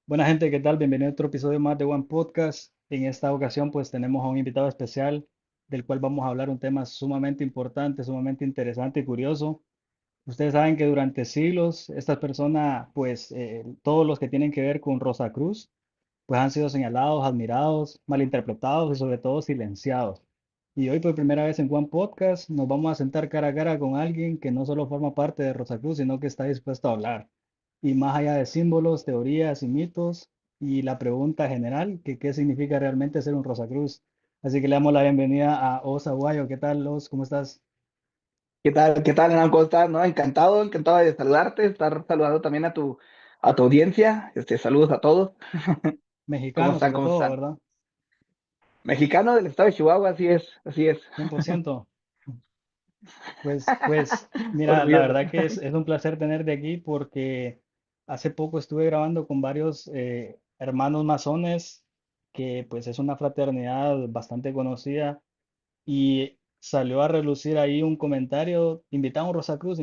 Buena gente, ¿qué tal? Bienvenido a otro episodio más de One Podcast. En esta ocasión pues tenemos a un invitado especial del cual vamos a hablar un tema sumamente importante, sumamente interesante y curioso. Ustedes saben que durante siglos estas personas, pues todos los que tienen que ver con Rosacruz, pues han sido señalados, admirados, malinterpretados y sobre todo silenciados. Y hoy por primera vez en One Podcast nos vamos a sentar cara a cara con alguien que no solo forma parte de Rosacruz, sino que está dispuesto a hablar. Y más allá de símbolos, teorías y mitos, y la pregunta general, que qué significa realmente ser un Rosacruz. Así que le damos la bienvenida a Os Aguayo. ¿Qué tal, Os? ¿Cómo estás? ¿Qué tal? ¿Qué tal, Hernán? ¿Cómo estás? ¿No? Encantado de saludarte, estar saludando también a tu audiencia. Saludos a todos. ¿Cómo Mexicano están? sobre ¿Cómo todo, están? ¿verdad? Mexicano del estado de Chihuahua, así es, así es. 100%. Pues, mira, la Orgulloso. verdad que es un placer tenerte aquí porque hace poco estuve grabando con varios hermanos masones, que pues es una fraternidad bastante conocida, y salió a relucir ahí un comentario, invita a un Rosacruz,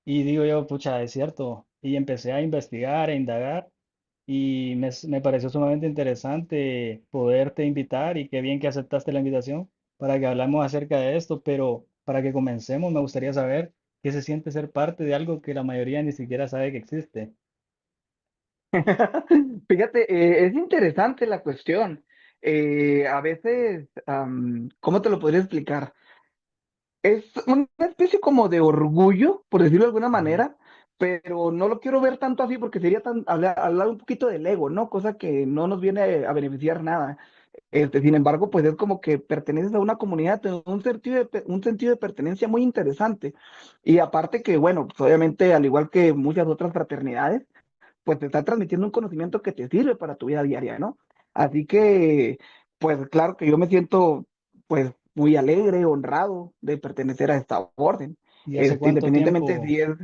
y digo yo, pucha, es cierto, y empecé a investigar, e indagar, y me pareció sumamente interesante poderte invitar y qué bien que aceptaste la invitación para que hablamos acerca de esto, pero para que comencemos me gustaría saber qué se siente ser parte de algo que la mayoría ni siquiera sabe que existe. Fíjate, es interesante la cuestión. A veces, ¿cómo te lo podría explicar? Es una especie como de orgullo, por decirlo de alguna Ujú, manera, pero no lo quiero ver tanto así porque sería hablar un poquito del ego, ¿no? Cosa que no nos viene a beneficiar nada. Sin embargo, pues es como que perteneces a una comunidad, un sentido de pertenencia muy interesante. Y aparte que, bueno, pues obviamente, al igual que muchas otras fraternidades, pues te está transmitiendo un conocimiento que te sirve para tu vida diaria, ¿no? Así que, pues claro que yo me siento, pues, muy alegre, honrado de pertenecer a esta orden. ¿y hace cuánto Independientemente tiempo, si es, hace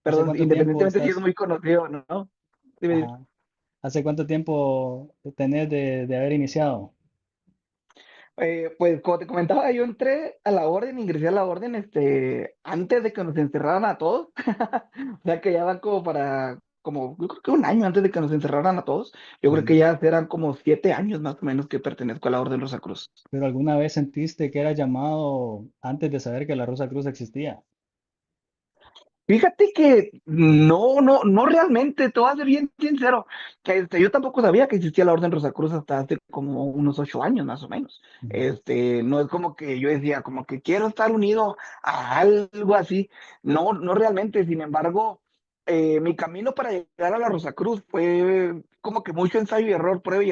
perdón, cuánto tiempo independientemente si es estás, muy conocido, ¿no? Dime, dime. ajá, hace cuánto tiempo tenés de haber iniciado? Pues como te comentaba, yo entré a la orden, ingresé a la orden, antes de que nos encerraran a todos. O sea que ya van como yo creo que un año antes de que nos encerraran a todos. Yo creo que Ujú. ya serán como 7 años más o menos que pertenezco a la Orden Rosacruz. ¿Pero alguna vez sentiste que era llamado antes de saber que la Rosa Cruz existía? Fíjate que no realmente, te voy a ser bien sincero, que yo tampoco sabía que existía la Orden Rosacruz hasta hace como unos 8 años más o menos. Ujú, No es como que yo decía, como que quiero estar unido a algo así. No, no realmente. Sin embargo, mi camino para llegar a la Rosacruz fue como que mucho ensayo y error, prueba y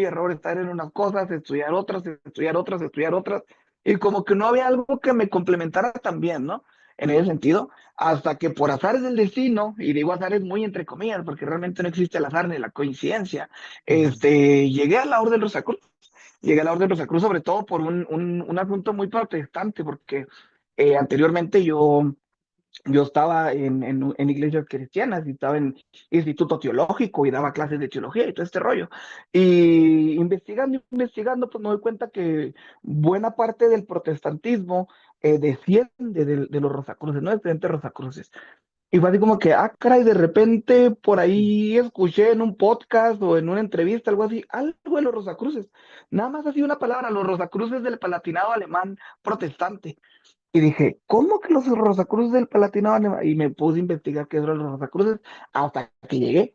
error, estar en unas cosas, estudiar otras, estudiar otras, estudiar otras, y como que no había algo que me complementara tan bien, ¿no? En ese ujú, sentido hasta que por azares del destino, y digo azares muy entre comillas, porque realmente no existe el azar ni la coincidencia, ujú. llegué a la Orden Rosacruz. Llegué a la Orden Rosacruz sobre todo por un asunto muy protestante, porque anteriormente yo estaba en iglesias cristianas y estaba en instituto teológico y daba clases de teología y todo este rollo. Y investigando, pues me doy cuenta que buena parte del protestantismo desciende de los Rosacruces, ¿no? De diferentes Rosacruces. Y fue así como que, caray, de repente por ahí escuché en un podcast o en una entrevista, algo así, algo de los Rosacruces. Nada más así una palabra, los Rosacruces del Palatinado alemán protestante. Y dije, ¿cómo que los Rosacruces del Palatinado alemán? Y me puse a investigar qué eran los Rosacruces hasta que llegué.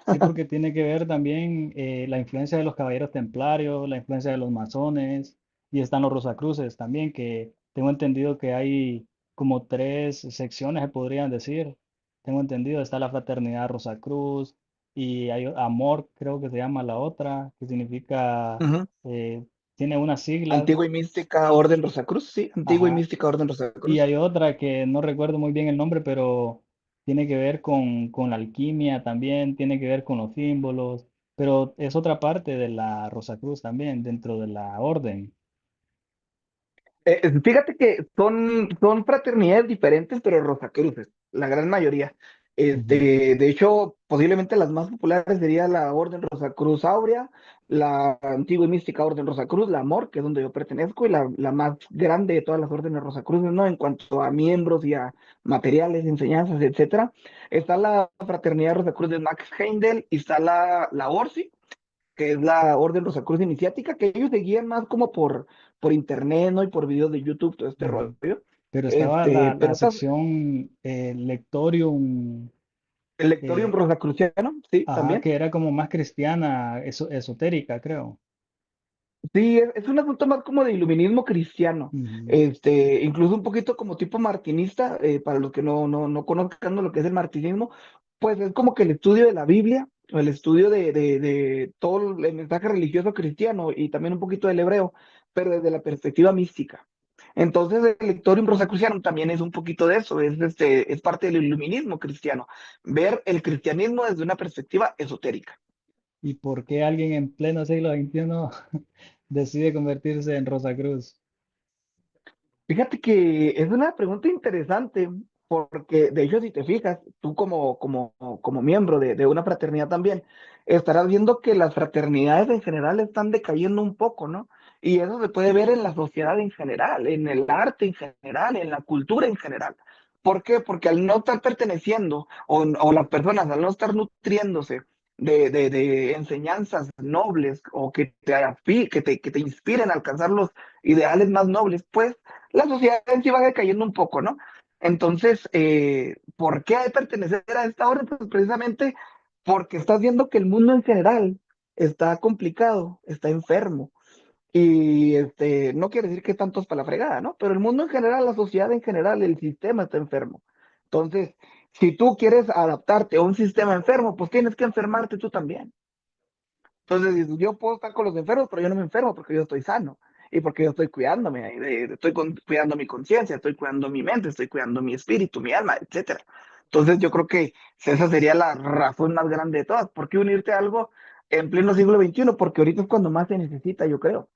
Sí, porque tiene que ver también la influencia de los caballeros templarios, la influencia de los masones, y están los Rosacruces también, que tengo entendido que hay como tres secciones, se podrían decir. Tengo entendido, está la Fraternidad Rosacruz, y hay Amor, creo que se llama la otra, que significa, Ujú. eh, tiene unas siglas, Antigua y mística Orden Rosacruz, sí, Antigua y ajá, mística Orden y Rosacruz. hay otra que no recuerdo muy bien el nombre, pero tiene que ver con la alquimia también, tiene que ver con los símbolos, pero es otra parte de la Rosacruz también, dentro de la orden. Fíjate que son fraternidades diferentes, pero Rosacruces, la gran mayoría. Ujú, De hecho, posiblemente las más populares sería la Orden Rosacruz Áurea, la antigua y mística Orden Rosacruz, la Amor, que es donde yo pertenezco, y la más grande de todas las órdenes Rosacruces, ¿no? En cuanto a miembros y a materiales, enseñanzas, etcétera. Está la Fraternidad Rosacruz de Max Heindel y está la ORSI, que es la Orden Rosacruz Iniciática, que ellos se guían más como por internet, ¿no? Y por videos de YouTube, todo este rollo. Ujú. Pero estaba la Pero sección Lectorium, el Lectorium eh, Rosacruciano, sí, ajá, también. que era como más cristiana, esotérica, creo. Sí, es un asunto más como de iluminismo cristiano, Ujú, incluso un poquito como tipo martinista, para los que no conozcan lo que es el martinismo, pues es como que el estudio de la Biblia, o el estudio de todo el mensaje religioso cristiano y también un poquito del hebreo, pero desde la perspectiva mística. Entonces el Lectorium Rosacrucianum también es un poquito de eso, es parte del iluminismo cristiano, ver el cristianismo desde una perspectiva esotérica. ¿y por qué alguien en pleno siglo XXI decide convertirse en Rosacruz? Fíjate que es una pregunta interesante, porque de hecho, si te fijas, tú como miembro de una fraternidad también, estarás viendo que las fraternidades en general están decayendo un poco, ¿no? Y eso se puede ver en la sociedad en general, en el arte en general, en la cultura en general. ¿Por qué? Porque al no estar perteneciendo, o las personas al no estar nutriéndose de enseñanzas nobles o que te inspiren a alcanzar los ideales más nobles, pues la sociedad en sí va decayendo un poco, ¿no? Entonces, ¿por qué hay que pertenecer a esta orden? Pues precisamente porque estás viendo que el mundo en general está complicado, está enfermo. Y no quiere decir que tantos para la fregada, ¿no? Pero el mundo en general, la sociedad en general, el sistema está enfermo. Entonces, si tú quieres adaptarte a un sistema enfermo, pues tienes que enfermarte tú también. Entonces, dices, yo puedo estar con los enfermos, pero yo no me enfermo porque yo estoy sano y porque yo estoy cuidándome, cuidando mi conciencia, estoy cuidando mi mente, estoy cuidando mi espíritu, mi alma, etcétera. Entonces, yo creo que esa sería la razón más grande de todas. ¿Por qué unirte a algo en pleno siglo XXI? Porque ahorita es cuando más se necesita, yo creo.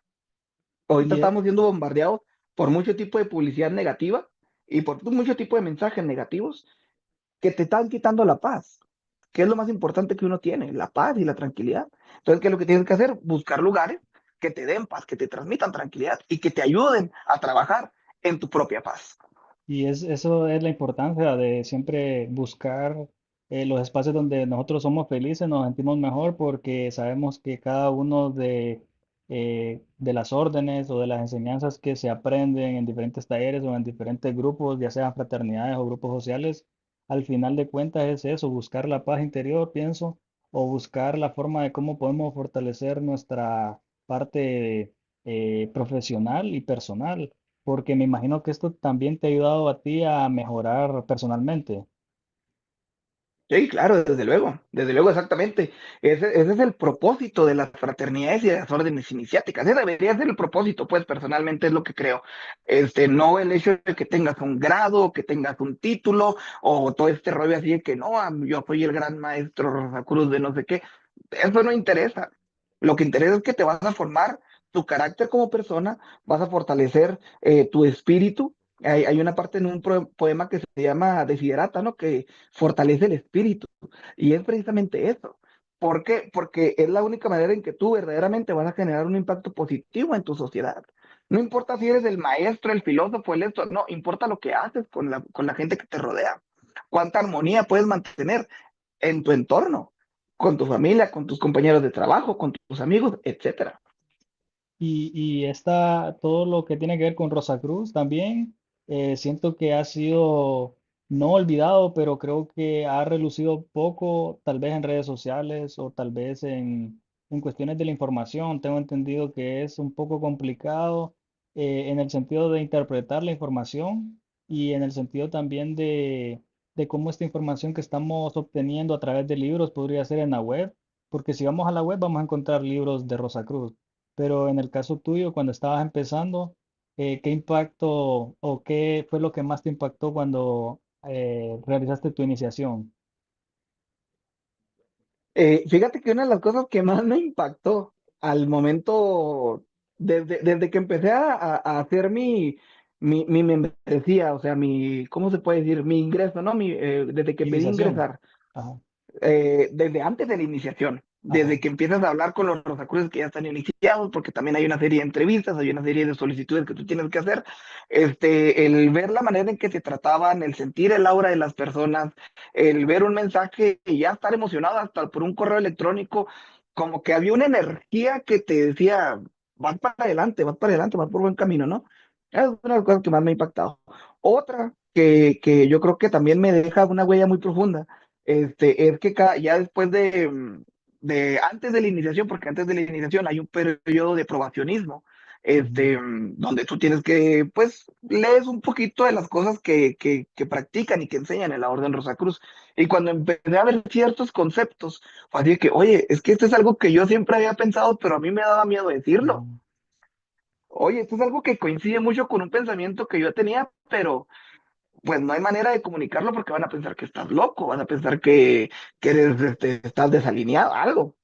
Ahorita Y, estamos siendo bombardeados por mucho tipo de publicidad negativa y por mucho tipo de mensajes negativos que te están quitando la paz, que es lo más importante que uno tiene, la paz y la tranquilidad. Entonces, ¿qué es lo que tienes que hacer? Buscar lugares que te den paz, que te transmitan tranquilidad y que te ayuden a trabajar en tu propia paz. eso es la importancia de siempre buscar los espacios donde nosotros somos felices, nos sentimos mejor porque sabemos que cada uno de las órdenes o de las enseñanzas que se aprenden en diferentes talleres o en diferentes grupos, ya sean fraternidades o grupos sociales, al final de cuentas es eso, buscar la paz interior, pienso, o buscar la forma de cómo podemos fortalecer nuestra parte profesional y personal porque me imagino que esto también te ha ayudado a ti a mejorar personalmente. Sí, claro, desde luego, exactamente. Ese es el propósito de las fraternidades y de las órdenes iniciáticas. Ese debería ser el propósito, pues personalmente es lo que creo. No el hecho de que tengas un grado, que tengas un título, o todo este rollo así de que no, yo soy el gran maestro Rosacruz de no sé qué. Eso no interesa. Lo que interesa es que te vas a formar tu carácter como persona, vas a fortalecer tu espíritu. Hay una parte en un poema que se llama Desiderata, ¿no? Que fortalece el espíritu. Y es precisamente eso. ¿Por qué? Porque es la única manera en que tú verdaderamente vas a generar un impacto positivo en tu sociedad. No importa si eres el maestro, el filósofo, el esto, no, importa lo que haces con la gente que te rodea. Cuánta armonía puedes mantener en tu entorno, con tu familia, con tus compañeros de trabajo, con tus amigos, etcétera. Y esta, todo lo que tiene que ver con Rosa Cruz también, siento que ha sido no olvidado, pero creo que ha relucido poco, tal vez en redes sociales o tal vez en cuestiones de la información. Tengo entendido que es un poco complicado en el sentido de interpretar la información y en el sentido también de cómo esta información que estamos obteniendo a través de libros podría ser en la web, porque si vamos a la web vamos a encontrar libros de Rosa Cruz. Pero en el caso tuyo, cuando estabas empezando, ¿qué impacto o qué fue lo que más te impactó cuando realizaste tu iniciación? Fíjate que una de las cosas que más me impactó al momento, desde que empecé a hacer mi membresía, o sea, ¿cómo se puede decir? Mi ingreso, ¿no? Desde que pedí Iniciación. ingresar. Ajá. desde antes de la iniciación, desde Ajá. que empiezas a hablar con los rosacruces que ya están iniciados, porque también hay una serie de entrevistas, hay una serie de solicitudes que tú tienes que hacer, el ver la manera en que se trataban, el sentir el aura de las personas, el ver un mensaje y ya estar emocionado hasta por un correo electrónico, como que había una energía que te decía, vas para adelante, vas por buen camino, ¿no? Es una de las cosas que más me ha impactado. Otra que yo creo que también me deja una huella muy profunda es que ya después antes de la iniciación, porque antes de la iniciación hay un periodo de probacionismo, Ujú. donde tú tienes que, pues, lees un poquito de las cosas que practican y que enseñan en la Orden Rosacruz. Y cuando empecé a ver ciertos conceptos, fue así de que, oye, es que esto es algo que yo siempre había pensado, pero a mí me daba miedo decirlo. Ujú. Oye, esto es algo que coincide mucho con un pensamiento que yo tenía, pero pues no hay manera de comunicarlo porque van a pensar que estás loco, van a pensar que eres, estás desalineado, algo,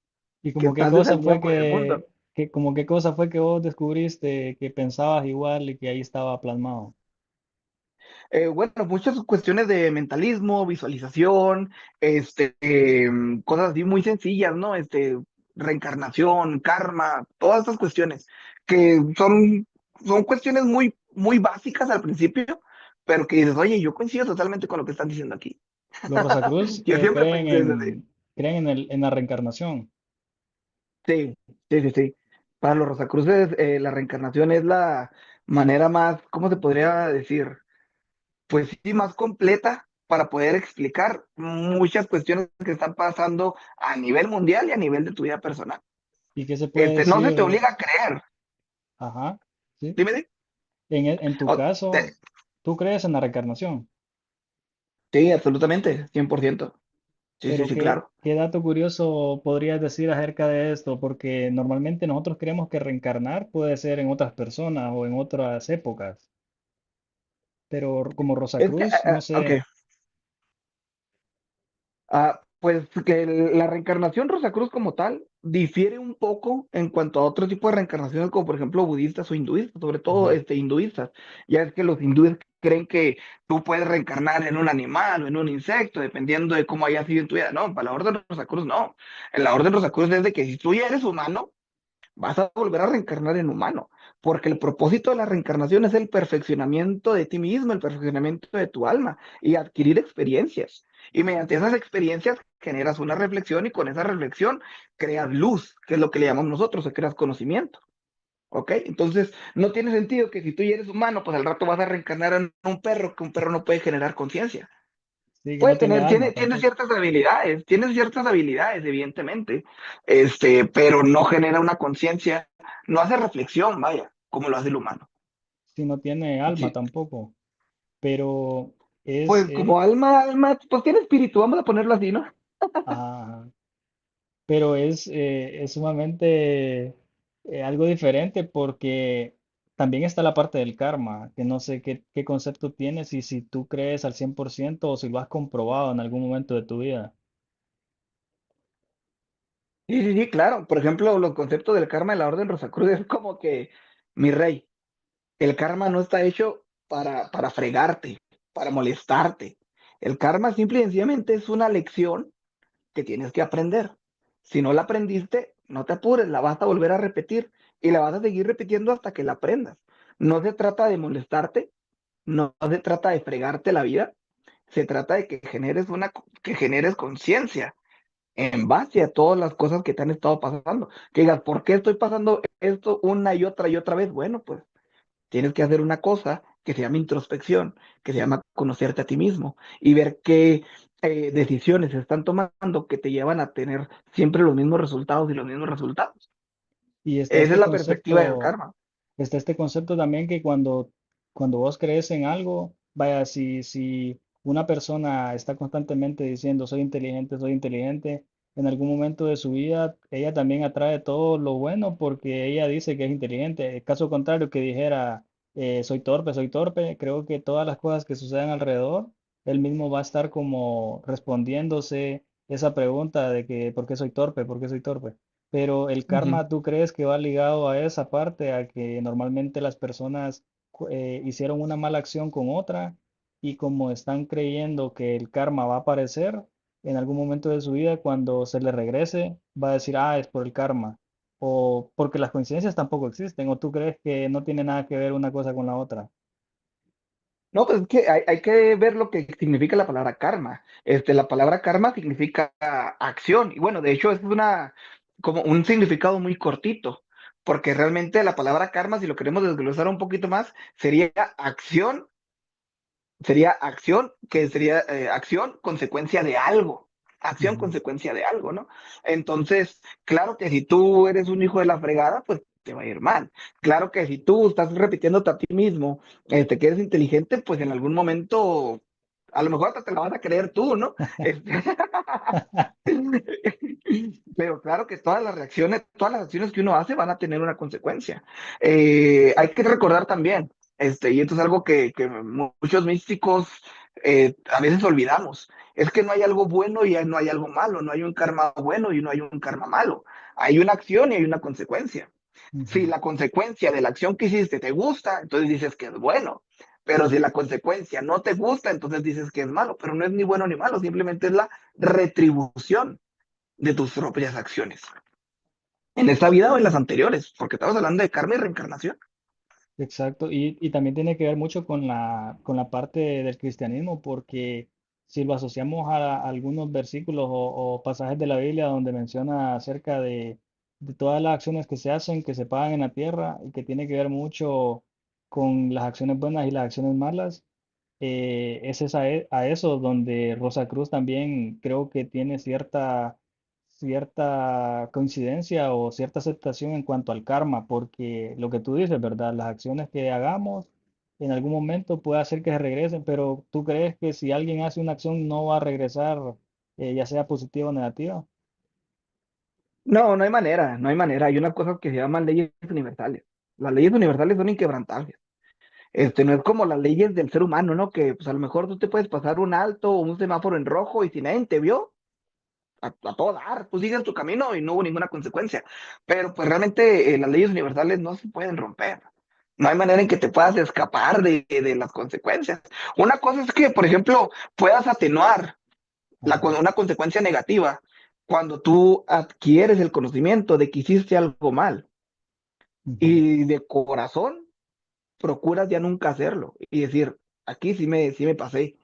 ¿Y que como qué estás cosa desalineado fue con el mundo. como qué cosa fue que vos descubriste que pensabas igual y que ahí estaba plasmado? Bueno, muchas cuestiones de mentalismo, visualización, cosas así muy sencillas, ¿no? Reencarnación, karma, todas estas cuestiones que son cuestiones muy, muy básicas al principio, pero que dices, oye, yo coincido totalmente con lo que están diciendo aquí. Los Rosacruz Yo siempre creen pensé eso, sí. creen en la reencarnación. Sí, sí, sí, sí. Para los Rosacruces, la reencarnación es la manera más, ¿cómo se podría decir? Pues sí, más completa para poder explicar muchas cuestiones que están pasando a nivel mundial y a nivel de tu vida personal. ¿Y qué se puede No se te decir? obliga a creer, Ajá, sí. dime. En tu Oh, caso, ¿tú crees en la reencarnación? sí, absolutamente, 100%. Sí, sí, Pero sí, claro. qué dato curioso podrías decir acerca de esto? Porque normalmente nosotros creemos que reencarnar puede ser en otras personas o en otras épocas, pero como Es que, Rosacruz, no ok. sé. Pues que la reencarnación Rosacruz como tal difiere un poco en cuanto a otro tipo de reencarnaciones, como por ejemplo budistas o hinduistas, sobre todo Ujú. hinduistas. Ya es que los hindúes creen que tú puedes reencarnar en un animal o en un insecto, dependiendo de cómo haya sido en tu vida. No, para la Orden Rosacruz no. En la Orden Rosacruz es de que si tú ya eres humano, vas a volver a reencarnar en humano, porque el propósito de la reencarnación es el perfeccionamiento de ti mismo, el perfeccionamiento de tu alma y adquirir experiencias. Y mediante esas experiencias generas una reflexión y con esa reflexión creas luz, que es lo que le llamamos nosotros, o creas conocimiento. ¿Ok? Entonces, no tiene sentido que si tú ya eres humano, pues al rato vas a reencarnar en un perro, que un perro no puede generar conciencia. Sí, que Puede no tiene tener, alma tampoco. tiene ciertas habilidades, evidentemente, pero no genera una conciencia, no hace reflexión, vaya, como lo hace el humano. Sí, no tiene alma Sí. tampoco. Pero es, Pues como alma, pues tiene espíritu, vamos a ponerlo así, ¿no? ajá, pero es sumamente algo diferente porque también está la parte del karma, que no sé qué concepto tienes y si tú crees al 100% o si lo has comprobado en algún momento de tu vida. Sí, sí, sí, claro. Por ejemplo, los conceptos del karma de la Orden Rosacruz es como que, mi rey, el karma no está hecho para fregarte, para molestarte. El karma simple y sencillamente es una lección que tienes que aprender. Si no la aprendiste, no te apures, la vas a volver a repetir y la vas a seguir repitiendo hasta que la aprendas. No se trata de molestarte, no se trata de fregarte la vida, se trata de que generes conciencia en base a todas las cosas que te han estado pasando. Que digas, ¿por qué estoy pasando esto una y otra vez? Bueno, pues tienes que hacer una cosa que se llama introspección, que se llama conocerte a ti mismo y ver qué decisiones se están tomando que te llevan a tener siempre los mismos resultados y los mismos resultados. Y Esa es la perspectiva del karma. está este concepto también que cuando vos crees en algo, vaya, si una persona está constantemente diciendo soy inteligente, en algún momento de su vida ella también atrae todo lo bueno porque ella dice que es inteligente. El caso contrario, que dijera soy torpe, creo que todas las cosas que sucedan alrededor, él mismo va a estar como respondiéndose esa pregunta de que ¿por qué soy torpe? ¿Por qué soy torpe? Pero el Ujú. karma, ¿tú crees que va ligado a esa parte, a que normalmente las personas hicieron una mala acción con otra y como están creyendo que el karma va a aparecer, en algún momento de su vida, cuando se le regrese, va a decir, ah, es por el karma, o porque las coincidencias tampoco existen, o tú crees que no tiene nada que ver una cosa con la otra. No, pues es que hay que ver lo que significa la palabra karma. La palabra karma significa acción. Y bueno, de hecho, es como un significado muy cortito, porque realmente la palabra karma, si lo queremos desglosar un poquito más, sería acción, que sería acción, consecuencia de algo. Acción, Ujú. consecuencia de algo, ¿no? Entonces, claro que si tú eres un hijo de la fregada, pues te va a ir mal. Claro que si tú estás repitiéndote a ti mismo, que eres inteligente, pues en algún momento, a lo mejor hasta te la vas a creer tú, ¿no? Este, Pero claro que todas las acciones que uno hace van a tener una consecuencia. Hay que recordar también, y esto es algo que muchos místicos a veces olvidamos, es que no hay algo bueno y no hay algo malo, no hay un karma bueno y no hay un karma malo. Hay una acción y hay una consecuencia. Si Ujú. la consecuencia de la acción que hiciste te gusta, entonces dices que es bueno. Pero si la consecuencia no te gusta, entonces dices que es malo. Pero no es ni bueno ni malo, simplemente es la retribución de tus propias acciones. En esta vida o en las anteriores, porque estamos hablando de karma y reencarnación. Exacto, y también tiene que ver mucho con la parte del cristianismo, porque si lo asociamos a algunos versículos o pasajes de la Biblia donde menciona acerca de todas las acciones que se hacen, que se pagan en la tierra y que tiene que ver mucho con las acciones buenas y las acciones malas, es a eso donde Rosa Cruz también creo que tiene cierta coincidencia o cierta aceptación en cuanto al karma, porque lo que tú dices, ¿verdad? Las acciones que hagamos en algún momento puede hacer que se regresen, pero ¿tú crees que si alguien hace una acción no va a regresar, ya sea positiva o negativa? No, no hay manera, no hay manera. Hay una cosa que se llaman leyes universales. Las leyes universales son inquebrantables. No es como las leyes del ser humano, ¿no? Que pues a lo mejor tú te puedes pasar un alto o un semáforo en rojo y si nadie te vio, a todo dar, tú sigues tu camino y no hubo ninguna consecuencia. Pero pues realmente las leyes universales no se pueden romper. No hay manera en que te puedas escapar de las consecuencias. Una cosa es que, por ejemplo, puedas atenuar Ajá. una consecuencia negativa cuando tú adquieres el conocimiento de que hiciste algo mal Ujú. y de corazón procuras ya nunca hacerlo y decir, aquí sí me pasé,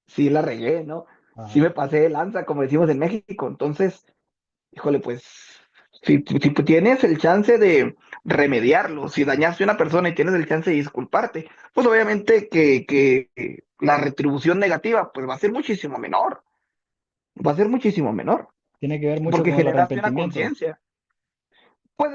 sí la regué, ¿no? Sí Ajá. me pasé de lanza, como decimos en México. Entonces, híjole, pues, si tú tienes el chance de remediarlo, si dañaste a una persona y tienes el chance de disculparte, pues obviamente que la retribución negativa, pues va a ser muchísimo menor, va a ser muchísimo menor, Tiene que ver mucho porque con el generaste una arrepentimiento. conciencia. Pues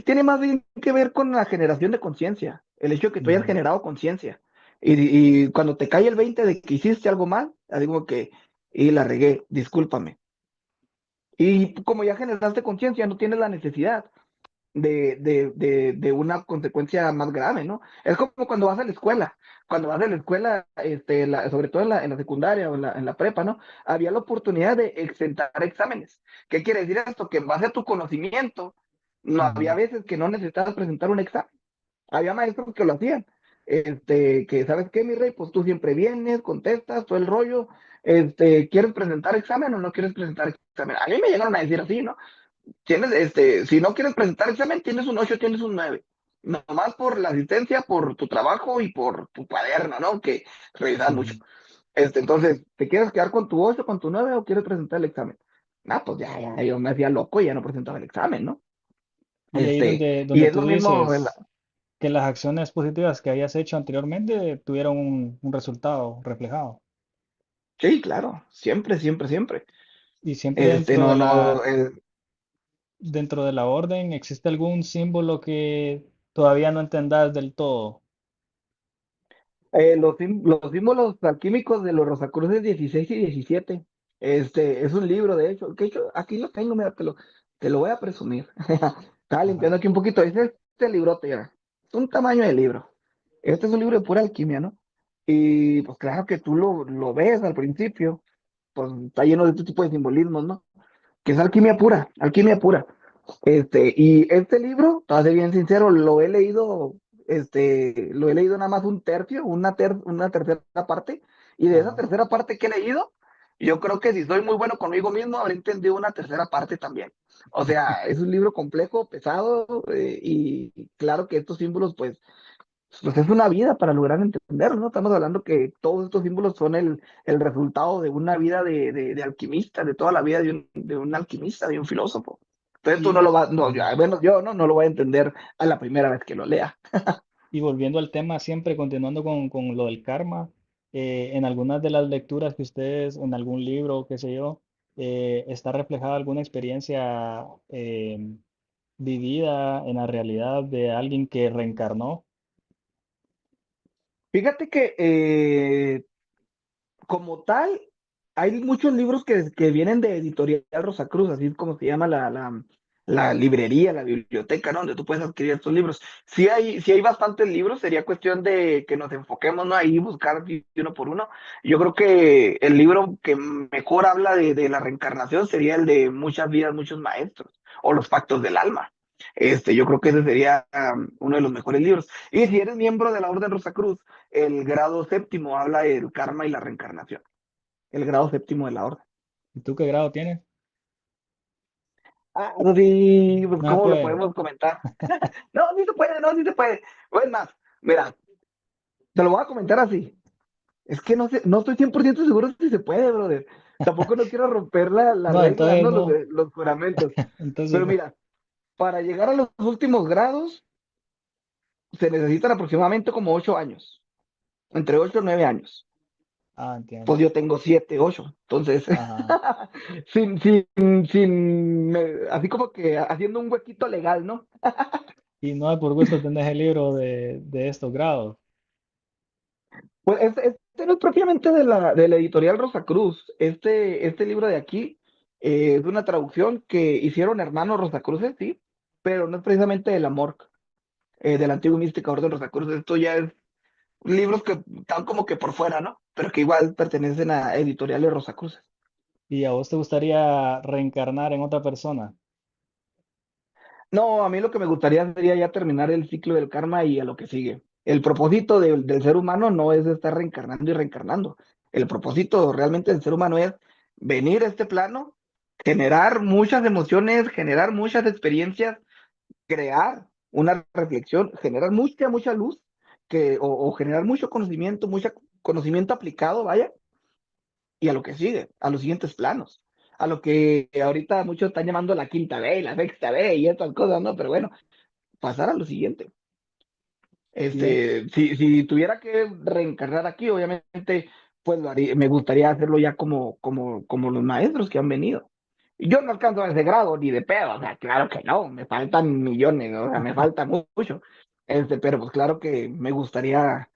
tiene más bien que ver con la generación de conciencia, el hecho de que tú hayas Ujú. generado conciencia. Y cuando te cae el 20 de que hiciste algo mal, digo que, y la regué, discúlpame. Y como ya generaste conciencia, no tienes la necesidad de una consecuencia más grave, ¿no? Es como cuando vas a la escuela. Cuando vas a la escuela, sobre todo en la secundaria o en la prepa, ¿no? Había la oportunidad de exentar exámenes. ¿Qué quiere decir esto? Que en base a tu conocimiento, no había Ujú. veces que no necesitabas presentar un examen. Había maestros que lo hacían. Que, ¿sabes qué, mi rey? Pues tú siempre vienes, contestas, todo el rollo. ¿Quieres presentar examen o no quieres presentar examen? A mí me llegaron a decir así, ¿no? Si no quieres presentar examen, tienes un 8, tienes un 9. Nomás por la asistencia, por tu trabajo y por tu cuaderno, ¿no? Que revisas mucho. Ujú. Entonces, ¿te quieres quedar con tu 8, con tu 9 o quieres presentar el examen? Ah, pues ya, yo me hacía loco y ya no presentaba el examen, ¿no? Y ahí Y donde es lo tú mismo, dices que las acciones positivas que hayas hecho anteriormente tuvieron un resultado reflejado. sí, claro, siempre, siempre, siempre. Y siempre No, no, dentro de la orden, ¿existe algún símbolo que todavía no entendas del todo? los símbolos alquímicos de los Rosacruces 16 y 17. Es un libro, de hecho, que hecho, aquí lo tengo, mira, te lo voy a presumir. Estaba Ajá. limpiando aquí un poquito. Es este librote, ya. Es un tamaño de libro. Este es un libro de pura alquimia, ¿no? Y pues claro que tú lo ves al principio, pues está lleno de este tipo de simbolismos, ¿no? Que es alquimia pura, alquimia pura. Y este libro, para ser bien sincero, lo he leído nada más un tercio, una tercera parte, y de esa Ajá. tercera parte que he leído, Yo creo que si soy muy bueno conmigo mismo, habré entendido una tercera parte también. O sea, es un libro complejo, pesado, y claro que estos símbolos, pues es una vida para lograr entenderlo, ¿no? Estamos hablando que todos estos símbolos son el resultado de una vida de alquimista, de toda la vida de un alquimista, de un filósofo. Entonces tú no Y, lo vas, no, ujú. bueno, yo no lo voy a entender a la primera vez que lo lea. Y volviendo al tema, siempre continuando con lo del karma, en algunas de las lecturas que ustedes, en algún libro, qué sé yo, está reflejada alguna experiencia vivida en la realidad de alguien que reencarnó. Fíjate que como tal, hay muchos libros que vienen de Editorial Rosacruz, así es como se llama la librería, la biblioteca, ¿no? Donde tú puedes adquirir estos libros. Sí hay bastantes libros, sería cuestión de que nos enfoquemos, ¿no? Ahí buscar uno por uno. Yo creo que el libro que mejor habla de la reencarnación sería el de Muchas vidas, muchos maestros, o Los pactos del alma. Yo creo que ese sería uno de los mejores libros. Y si eres miembro de la Orden Rosacruz, el grado séptimo habla del karma y la reencarnación. El grado séptimo de la orden. ¿Y tú qué grado tienes? Ah, no, sí, pues No se ¿cómo lo puede. podemos comentar? No, sí se puede, no, sí se puede. O es más, mira, te lo voy a comentar así. Es que no sé, no estoy 100% seguro si se puede, brother. Tampoco no quiero romper las No, reglas, entonces no, no. los juramentos. Entonces Pero no. mira, para llegar a los últimos grados se necesitan aproximadamente como 8 años, entre 8 y 9 años. Ah, entiendo. Pues yo tengo 7, 8. Entonces, Ajá. así como que haciendo un huequito legal, ¿no? Y no es por gusto tenés el libro de estos grados. Pues este no es propiamente de la editorial Rosacruz. Este libro de aquí es una traducción que hicieron hermanos Rosacruces, sí, pero no es precisamente de la MORC, de la antigua y mística orden Rosacruz. Esto ya es libros que están como que por fuera, ¿no? Pero que igual pertenecen a editoriales Rosacruces. ¿Y a vos te gustaría reencarnar en otra persona? No, a mí lo que me gustaría sería ya terminar el ciclo del karma y a lo que sigue. El propósito del ser humano no es estar reencarnando y reencarnando. El propósito realmente del ser humano es venir a este plano, generar muchas emociones, generar muchas experiencias, crear una reflexión, generar mucha luz, o generar mucho conocimiento, conocimiento aplicado, vaya, y a lo que sigue, a los siguientes planos. A lo que ahorita muchos están llamando la quinta B, la sexta B y estas cosas, ¿no? Pero bueno, pasar a lo siguiente. Y en- Si tuviera que reencarnar aquí, obviamente, pues me gustaría hacerlo ya como los maestros que han venido. Y yo no alcanzo a ese grado ni de pedo, o sea, claro que no, me faltan millones, o sea, me falta mucho. Pero pues claro que me gustaría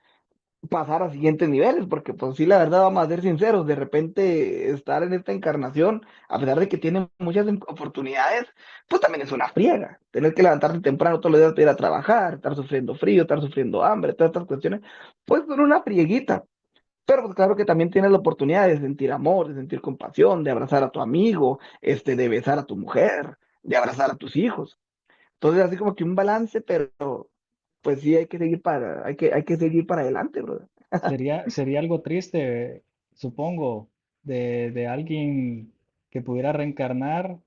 pasar a siguientes niveles, porque pues sí, la verdad, vamos a ser sinceros, de repente estar en esta encarnación, a pesar de que tiene muchas oportunidades, pues también es una friega. Tener que levantarte temprano todos los días para ir a trabajar, estar sufriendo frío, estar sufriendo hambre, todas estas cuestiones, pues son una frieguita. Pero pues claro que también tienes la oportunidad de sentir amor, de sentir compasión, de abrazar a tu amigo, de besar a tu mujer, de abrazar a tus hijos. Entonces, así como que un balance, pero pues sí hay que seguir para adelante, bro. sería algo triste, supongo, de alguien que pudiera reencarnar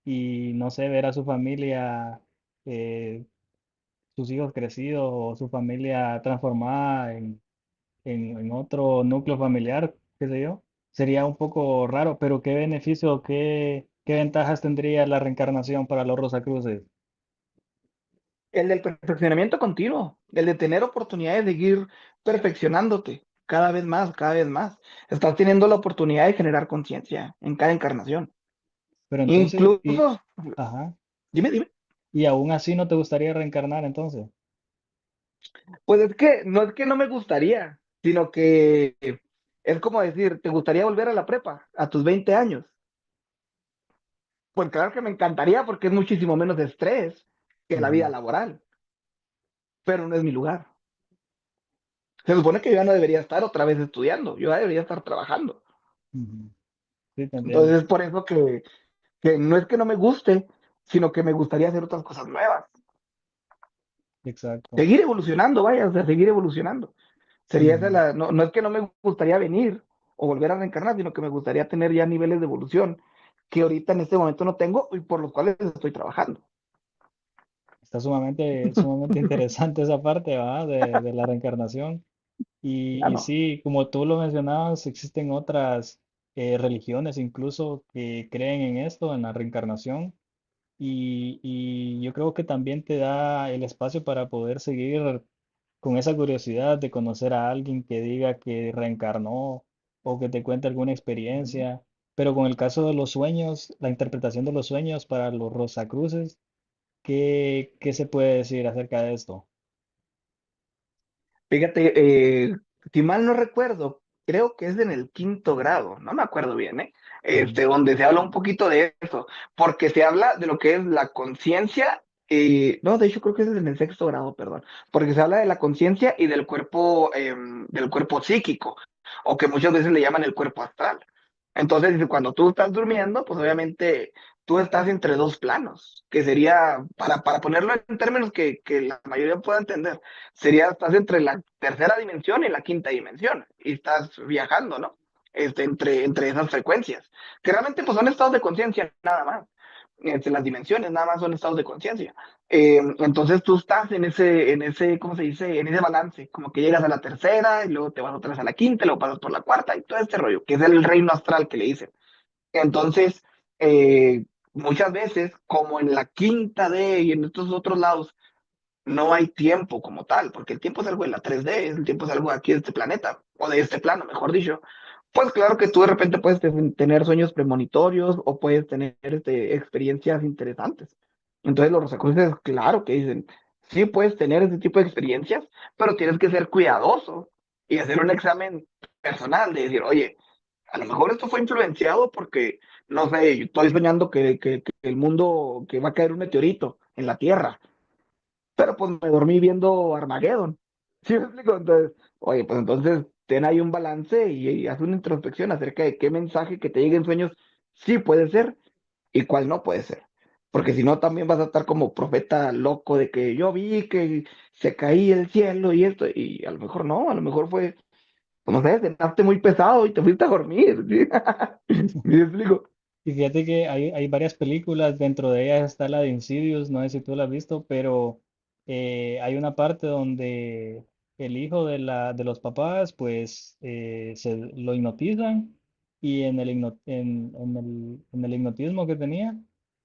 y no sé, ver a su familia, eh, sus hijos crecidos o su familia transformada en otro núcleo familiar, qué sé yo. Sería un poco raro, pero ¿qué beneficio, qué ventajas tendría la reencarnación para los Rosacruces? El del perfeccionamiento continuo, el de tener oportunidades de seguir perfeccionándote cada vez más, cada vez más. Estás teniendo la oportunidad de generar conciencia en cada encarnación. Pero entonces, Incluso, ajá, dime, y aún así no te gustaría reencarnar entonces. pues es que no me gustaría, sino que es como decir, ¿te gustaría volver a la prepa a tus 20 años? Pues claro que me encantaría porque es muchísimo menos estrés que la vida Ujú, laboral, pero no es mi lugar. Se supone que yo ya no debería estar otra vez estudiando, yo ya debería estar trabajando. ujú. Sí, te entiendo. Entonces es por eso que no es que no me guste, sino que me gustaría hacer otras cosas nuevas. Exacto. Seguir evolucionando, vaya, o sea, seguir evolucionando. Sería esa Ujú. no es que no me gustaría venir, o volver a reencarnar, sino que me gustaría tener ya niveles de evolución que ahorita en este momento no tengo y por los cuales estoy trabajando. Está sumamente interesante esa parte, ¿va? De la reencarnación. Ah, Y no. sí, como tú lo mencionabas, existen otras religiones incluso que creen en esto, en la reencarnación. Y yo creo que también te da el espacio para poder seguir con esa curiosidad de conocer a alguien que diga que reencarnó o que te cuente alguna Ujú. experiencia. Pero con el caso de los sueños, la interpretación de los sueños para los Rosacruces, ¿qué se puede decir acerca de esto? Fíjate, si mal no recuerdo, creo que es en el quinto grado, no me acuerdo bien, ¿eh? Ujú, Donde se habla un poquito de eso, porque se habla de lo que es la conciencia, no, de hecho creo que es en el sexto grado, perdón, porque se habla de la conciencia y del cuerpo psíquico, o que muchas veces le llaman el cuerpo astral. Entonces, cuando tú estás durmiendo, pues obviamente tú estás entre dos planos, que sería, para ponerlo en términos que la mayoría pueda entender, sería, estás entre la tercera dimensión y la quinta dimensión, y estás viajando, ¿no? Entre esas frecuencias, que realmente pues son estados de conciencia, nada más. Las dimensiones nada más son estados de conciencia. Entonces tú estás ¿cómo se dice? En ese balance, como que llegas a la tercera y luego te vas otra vez a la quinta y luego pasas por la cuarta y todo este rollo, que es el reino astral que le dicen. Entonces, muchas veces, como en la quinta D y en estos otros lados, no hay tiempo como tal, porque el tiempo es algo de la 3D, el tiempo es algo de aquí de este planeta, o de este plano, mejor dicho. Pues claro que tú de repente puedes tener sueños premonitorios o puedes tener experiencias interesantes. Entonces los rosacruces, claro que dicen, sí puedes tener ese tipo de experiencias, pero tienes que ser cuidadoso y hacer un examen personal de decir, oye, a lo mejor esto fue influenciado porque, no sé, yo estoy soñando que el mundo, que va a caer un meteorito en la Tierra, pero pues me dormí viendo Armageddon. ¿Sí me explico? Entonces, oye, pues entonces ten ahí un balance y haz una introspección acerca de qué mensaje que te llegue en sueños sí puede ser y cuál no puede ser. Porque si no, también vas a estar como profeta loco de que yo vi que se caía el cielo y esto, y a lo mejor no, a lo mejor fue, pues, no sé, cenaste muy pesado y te fuiste a dormir. ¿Sí? ¿Me explico? y fíjate que hay varias películas, dentro de ellas está la de Insidious, no sé si tú la has visto, pero hay una parte donde el hijo de los papás, pues lo hipnotizan y en el hipnotismo que tenía,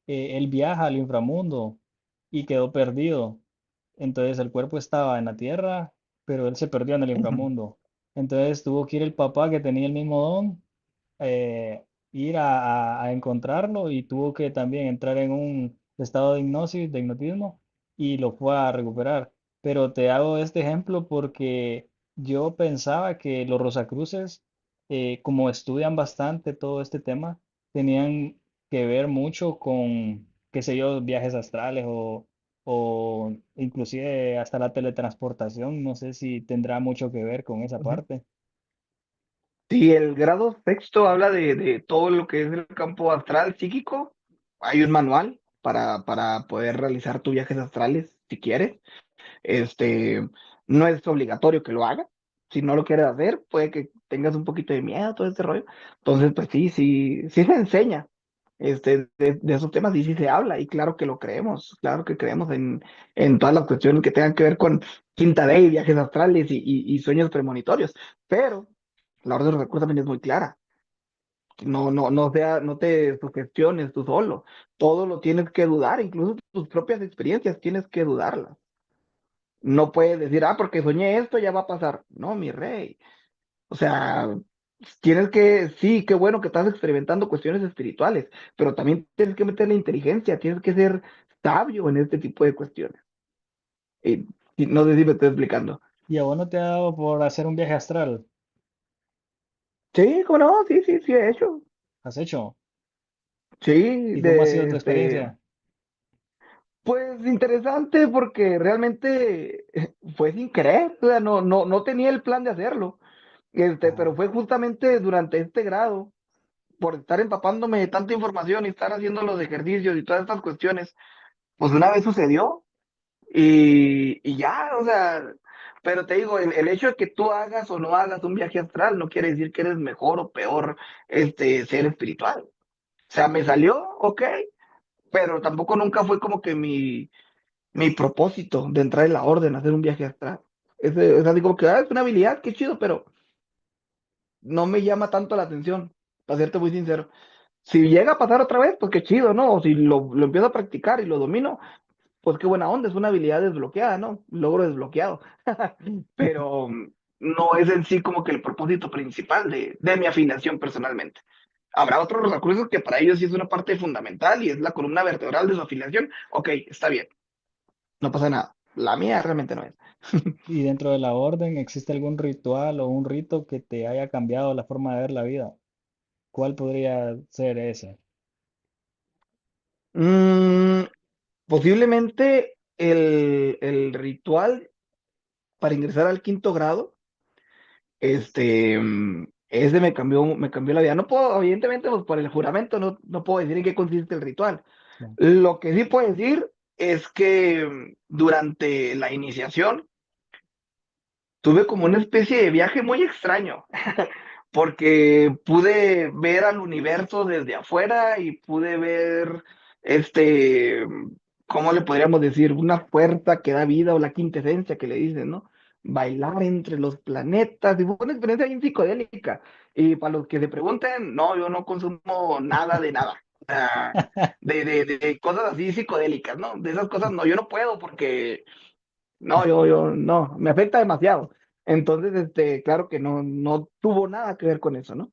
él viaja al inframundo y quedó perdido. Entonces el cuerpo estaba en la tierra, pero él se perdió en el Ujú, inframundo. Entonces tuvo que ir el papá que tenía el mismo don, eh, ir a encontrarlo, y tuvo que también entrar en un estado de hipnosis, de hipnotismo, y lo fue a recuperar. Pero te hago este ejemplo porque yo pensaba que los Rosacruces, como estudian bastante todo este tema, tenían que ver mucho con, qué sé yo, viajes astrales o inclusive hasta la teletransportación. No sé si tendrá mucho que ver con esa ujú. parte. Si el grado sexto habla de todo lo que es el campo astral psíquico, hay un manual para poder realizar tus viajes astrales si quieres. Este, no es obligatorio que lo hagas. Si no lo quieres hacer, puede que tengas un poquito de miedo, todo este rollo. Entonces, pues sí, sí se enseña. De esos temas y sí se habla, y claro que creemos en todas las cuestiones que tengan que ver con quinta ley, viajes astrales y sueños premonitorios. Pero la orden de los recursos también es muy clara. No te sugestiones tú solo. Todo lo tienes que dudar, incluso tus propias experiencias tienes que dudarlas. No puedes decir, porque soñé esto, ya va a pasar. No, mi rey. O sea, tienes que, sí, qué bueno que estás experimentando cuestiones espirituales, pero también tienes que meter la inteligencia, tienes que ser sabio en este tipo de cuestiones. Y no sé si me estoy explicando. ¿Y a vos no te ha dado por hacer un viaje astral? Sí, cómo no, sí, he hecho. ¿Has hecho? Sí, ¿Y cómo ha sido tu experiencia? pues interesante porque realmente fue sin querer, o sea, no tenía el plan de hacerlo, pero Ajá. fue justamente durante este grado, por estar empapándome de tanta información y estar haciendo los ejercicios y todas estas cuestiones, pues una vez sucedió y ya, o sea, Pero te digo, el hecho de que tú hagas o no hagas un viaje astral no quiere decir que eres mejor o peor ser espiritual. O sea, me salió, ok, pero tampoco nunca fue como que mi propósito de entrar en la orden, hacer un viaje astral. Es así como que, es una habilidad, qué chido, pero no me llama tanto la atención, para serte muy sincero. Si llega a pasar otra vez, pues qué chido, ¿no? O si lo empiezo a practicar y lo domino, pues qué buena onda, es una habilidad desbloqueada, ¿no? Logro desbloqueado. Pero no es en sí como que el propósito principal de mi afiliación personalmente. Habrá otros rosacruces que para ellos sí es una parte fundamental y es la columna vertebral de su afiliación. Ok, está bien, no pasa nada. La mía realmente no es. ¿Y dentro de la orden existe algún ritual o un rito que te haya cambiado la forma de ver la vida? ¿Cuál podría ser ese? Mm, posiblemente el ritual para ingresar al quinto grado, ese me cambió la vida. No puedo, evidentemente, pues por el juramento, no puedo decir en qué consiste el ritual. No. Lo que sí puedo decir es que durante la iniciación tuve como una especie de viaje muy extraño, porque pude ver al universo desde afuera y pude ver, este, ¿cómo le podríamos decir? Una fuerza que da vida o la quintesencia que le dicen, ¿no? Bailar entre los planetas y fue una experiencia bien psicodélica. Y para los que se pregunten, no, yo no consumo nada de nada. O sea, de cosas así psicodélicas, ¿no? De esas cosas no, yo no puedo porque no, no, me afecta demasiado. Entonces, claro que no tuvo nada que ver con eso, ¿no?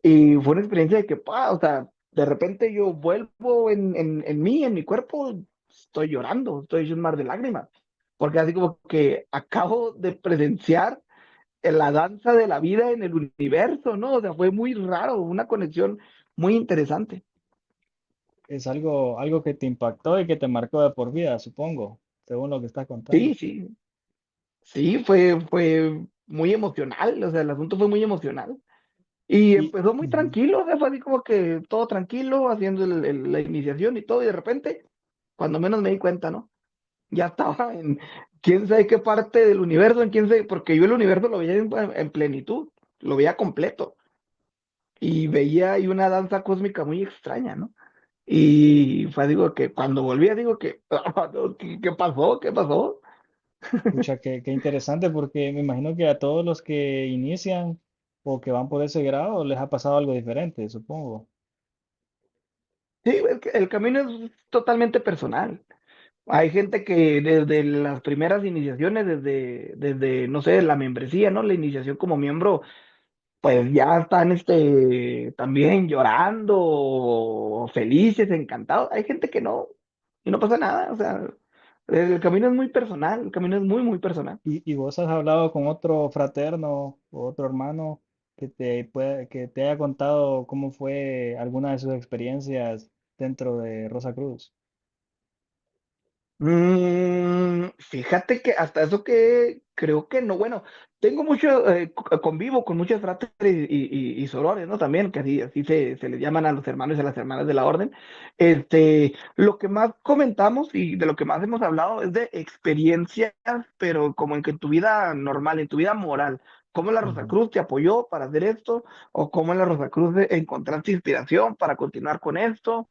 Y fue una experiencia de que, o sea, de repente yo vuelvo en mí, en mi cuerpo, estoy llorando, estoy hecho un mar de lágrimas, porque así como que acabo de presenciar la danza de la vida en el universo, ¿no? O sea, fue muy raro, una conexión muy interesante. Es algo que te impactó y que te marcó de por vida, supongo, según lo que estás contando. Sí, sí, sí, fue muy emocional, o sea, el asunto fue muy emocional. Y Y, empezó muy ujú. tranquilo, o sea, fue así como que todo tranquilo, haciendo la iniciación y todo, y de repente, cuando menos me di cuenta, ¿no? Ya estaba en quién sabe qué parte del universo, en quién sabe, porque yo el universo lo veía en plenitud, lo veía completo, y veía ahí una danza cósmica muy extraña, ¿no? Y fue, digo, que cuando volvía, digo que, no, ¿qué pasó? ¿Qué pasó? Pucha, qué interesante, porque me imagino que a todos los que inician o que van por ese grado les ha pasado algo diferente, supongo. Sí, es que el camino es totalmente personal. Hay gente que desde las primeras iniciaciones, desde, no sé, la membresía, ¿no? La iniciación como miembro, pues ya están también llorando, o felices, encantados. Hay gente que no, y no pasa nada. O sea, el camino es muy personal, el camino es muy, muy personal. ¿Y vos has hablado con otro fraterno o otro hermano que te haya contado cómo fue alguna de sus experiencias dentro de Rosa Cruz? Fíjate que hasta eso que creo que no, bueno, tengo mucho, convivo con muchos fráteres y sorores, ¿no? También, que así se les llaman a los hermanos y a las hermanas de la orden. Lo que más comentamos y de lo que más hemos hablado es de experiencias, pero como en que en tu vida normal, en tu vida moral, cómo la Ujú. Rosacruz te apoyó para hacer esto, o cómo en la Rosacruz encontraste inspiración para continuar con esto,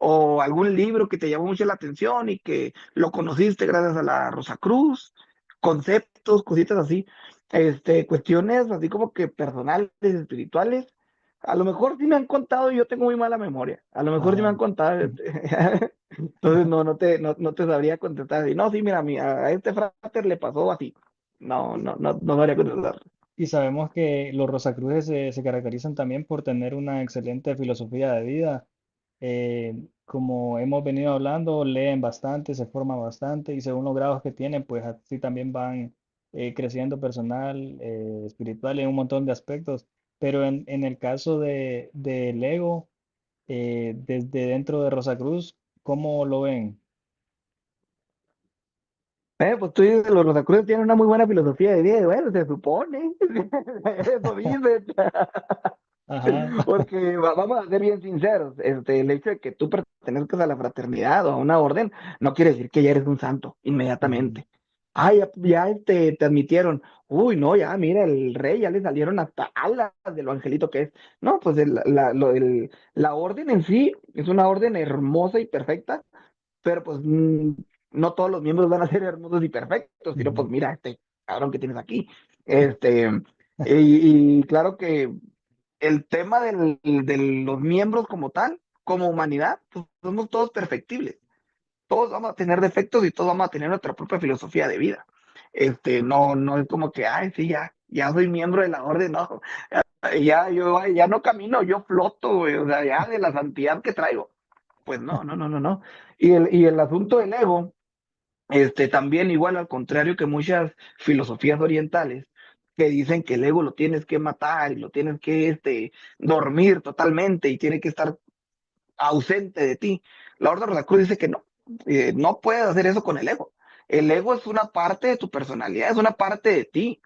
o algún libro que te llamó mucho la atención y que lo conociste gracias a la Rosacruz, conceptos, cositas así, cuestiones así como que personales, espirituales. A lo mejor sí me han contado y yo tengo muy mala memoria. A lo mejor sí me Ajá. han contado. Entonces no te sabría contestar. Y no, sí, mira, a este frater le pasó así. No sabría contestar. Y sabemos que los Rosacruces se caracterizan también por tener una excelente filosofía de vida. Como hemos venido hablando, leen bastante, se forman bastante y según los grados que tienen, pues así también van creciendo personal, espiritual en un montón de aspectos. Pero en el caso del ego, desde dentro de Rosacruz, ¿cómo lo ven? Pues tú dices, los Rosacruces tienen una muy buena filosofía de vida. Y bueno, se supone. Eso dicen. Ajá. Porque vamos a ser bien sinceros, el hecho de que tú pertenezcas a la fraternidad o a una orden no quiere decir que ya eres un santo Ujú. inmediatamente. ya te admitieron, uy, no, ya, mira, el rey ya le salieron hasta alas de lo angelito que es. No, pues la orden en sí es una orden hermosa y perfecta, pero pues no todos los miembros van a ser hermosos y perfectos, sino pues Ujú. mira, este cabrón que tienes aquí. Este, y claro que el tema de los miembros como tal, como humanidad, pues somos todos perfectibles. Todos vamos a tener defectos y todos vamos a tener nuestra propia filosofía de vida. No es como que, ay, sí, ya soy miembro de la orden, no, ya no camino, yo floto, güey, o sea, ya de la santidad que traigo. Pues no. Y el asunto del ego, también igual al contrario que muchas filosofías orientales, que dicen que el ego lo tienes que matar y lo tienes que, dormir totalmente y tiene que estar ausente de ti. La Orden Rosacruz dice que no, no puedes hacer eso con el ego. El ego es una parte de tu personalidad, es una parte de ti.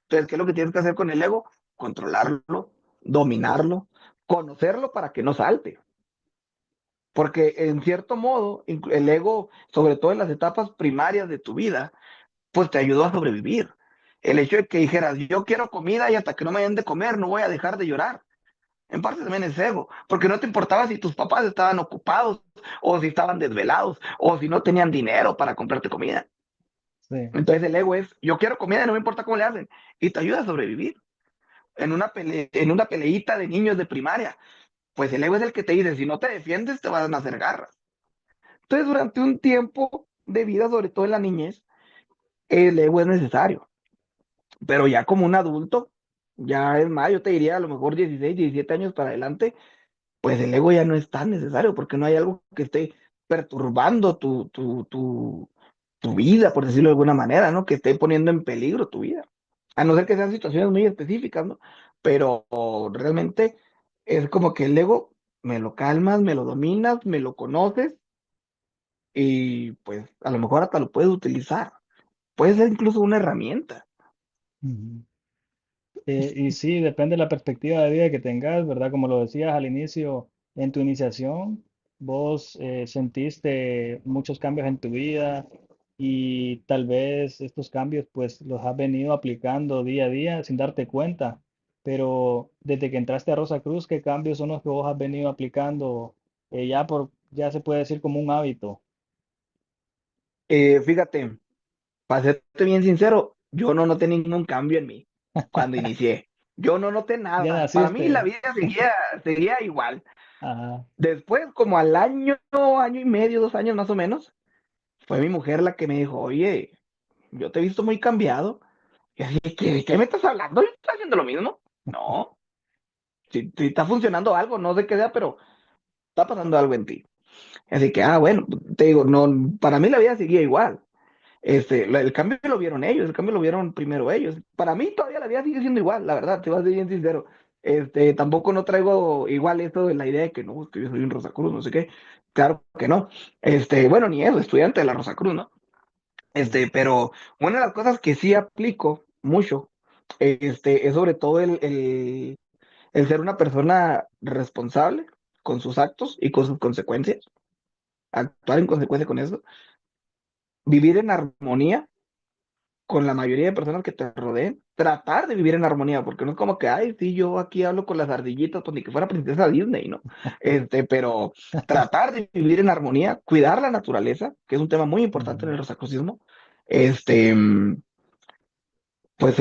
Entonces, ¿qué es lo que tienes que hacer con el ego? Controlarlo, dominarlo, conocerlo para que no salte. Porque en cierto modo, el ego, sobre todo en las etapas primarias de tu vida, pues te ayudó a sobrevivir. El hecho de que dijeras, yo quiero comida y hasta que no me den de comer, no voy a dejar de llorar. En parte también es ego, porque no te importaba si tus papás estaban ocupados, o si estaban desvelados, o si no tenían dinero para comprarte comida. Sí. Entonces el ego es, yo quiero comida, no me importa cómo le hacen, y te ayuda a sobrevivir. En una peleita de niños de primaria, pues el ego es el que te dice, si no te defiendes, te van a hacer garras. Entonces durante un tiempo de vida, sobre todo en la niñez, el ego es necesario, pero ya como un adulto, ya es más, yo te diría a lo mejor 16 17 años para adelante, pues el ego ya no es tan necesario porque no hay algo que esté perturbando tu vida, por decirlo de alguna manera, ¿no? Que esté poniendo en peligro tu vida. A no ser que sean situaciones muy específicas, ¿no? Pero realmente es como que el ego me lo calmas, me lo dominas, me lo conoces y pues a lo mejor hasta lo puedes utilizar. Puede ser incluso una herramienta. Ujú. Y sí, depende de la perspectiva de vida que tengas, ¿verdad? Como lo decías al inicio, en tu iniciación, vos sentiste muchos cambios en tu vida y tal vez estos cambios pues los has venido aplicando día a día sin darte cuenta. Pero desde que entraste a Rosa Cruz, ¿qué cambios son los que vos has venido aplicando ya se puede decir como un hábito? Fíjate, para serte bien sincero, yo no noté ningún cambio en mí cuando inicié. Yo no noté Ya nada. Para mí la naciste. vida seguía igual. Ajá. Después, como al año y medio, 2 años más o menos, fue mi mujer la que me dijo, oye, yo te he visto muy cambiado. Y así, ¿qué me estás hablando? ¿Yo estoy haciendo lo mismo? No, si está funcionando algo, no sé qué sea, pero está pasando algo en ti. Así que, bueno, te digo, no, para mí la vida seguía igual. El cambio lo vieron ellos, el cambio lo vieron primero ellos. Para mí todavía la vida sigue siendo igual, la verdad, te voy a ser bien sincero. Tampoco no traigo igual esto de la idea de que no, es que yo soy un Rosacruz, no sé qué. Claro que no. Bueno, ni eso, estudiante de la Rosacruz, ¿no? Sí. Pero una de las cosas que sí aplico mucho, es sobre todo el ser una persona responsable con sus actos y con sus consecuencias, actuar en consecuencia con eso, vivir en armonía con la mayoría de personas que te rodeen, tratar de vivir en armonía, porque no es como que, ay, sí, yo aquí hablo con las ardillitas, pues ni que fuera princesa Disney, ¿no? Pero tratar de vivir en armonía, cuidar la naturaleza, que es un tema muy importante en Ujú. el rosacrucismo, este, pues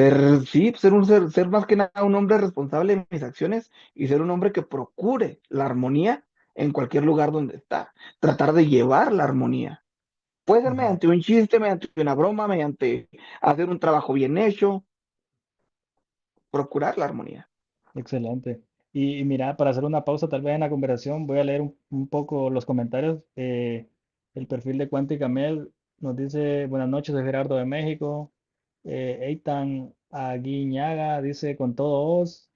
sí, ser más que nada un hombre responsable de mis acciones y ser un hombre que procure la armonía en cualquier lugar donde está, tratar de llevar la armonía. Puede ser Ujú. mediante un chiste, mediante una broma, mediante hacer un trabajo bien hecho, procurar la armonía. Excelente. Y mira, para hacer una pausa tal vez en la conversación, voy a leer un poco los comentarios. El perfil de Cuántica Mel nos dice, buenas noches, soy Gerardo de México. Eitan Aguiñaga dice, con todo os.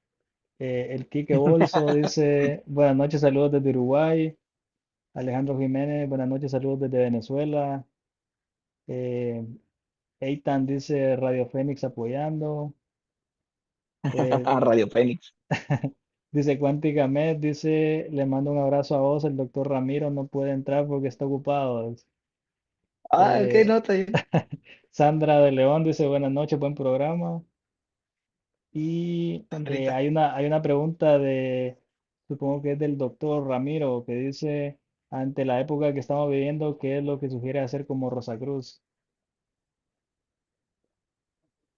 El Quique Bolso dice, buenas noches, saludos desde Uruguay. Alejandro Jiménez, buenas noches, saludos desde Venezuela. Eh, Eitan dice, Radio Fénix apoyando. Eh, Radio Fénix. Dice Cuántica Med, dice, le mando un abrazo a vos, el doctor Ramiro no puede entrar porque está ocupado. Ah, ok, Eh, no, está bien. Sandra de León dice buenas noches, buen programa. Y Sandrita. hay una pregunta de, supongo que es del doctor Ramiro, que dice, ante la época que estamos viviendo, ¿qué es lo que sugiere hacer como Rosacruz?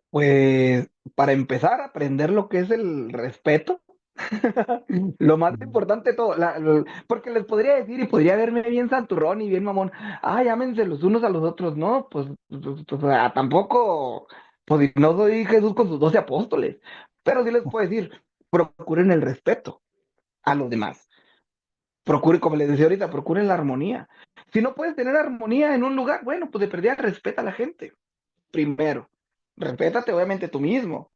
Pues para empezar a aprender lo que es el respeto, lo más Ujú. importante de todo, porque les podría decir y podría verme bien santurrón y bien mamón, llámense los unos a los otros, no, tampoco, pues no soy Jesús con sus 12 apóstoles, pero sí les puedo decir, procuren el respeto a los demás, procuren, como les decía ahorita, procuren la armonía. Si no puedes tener armonía en un lugar, bueno, pues de perdida respeta a la gente, primero, respétate obviamente tú mismo.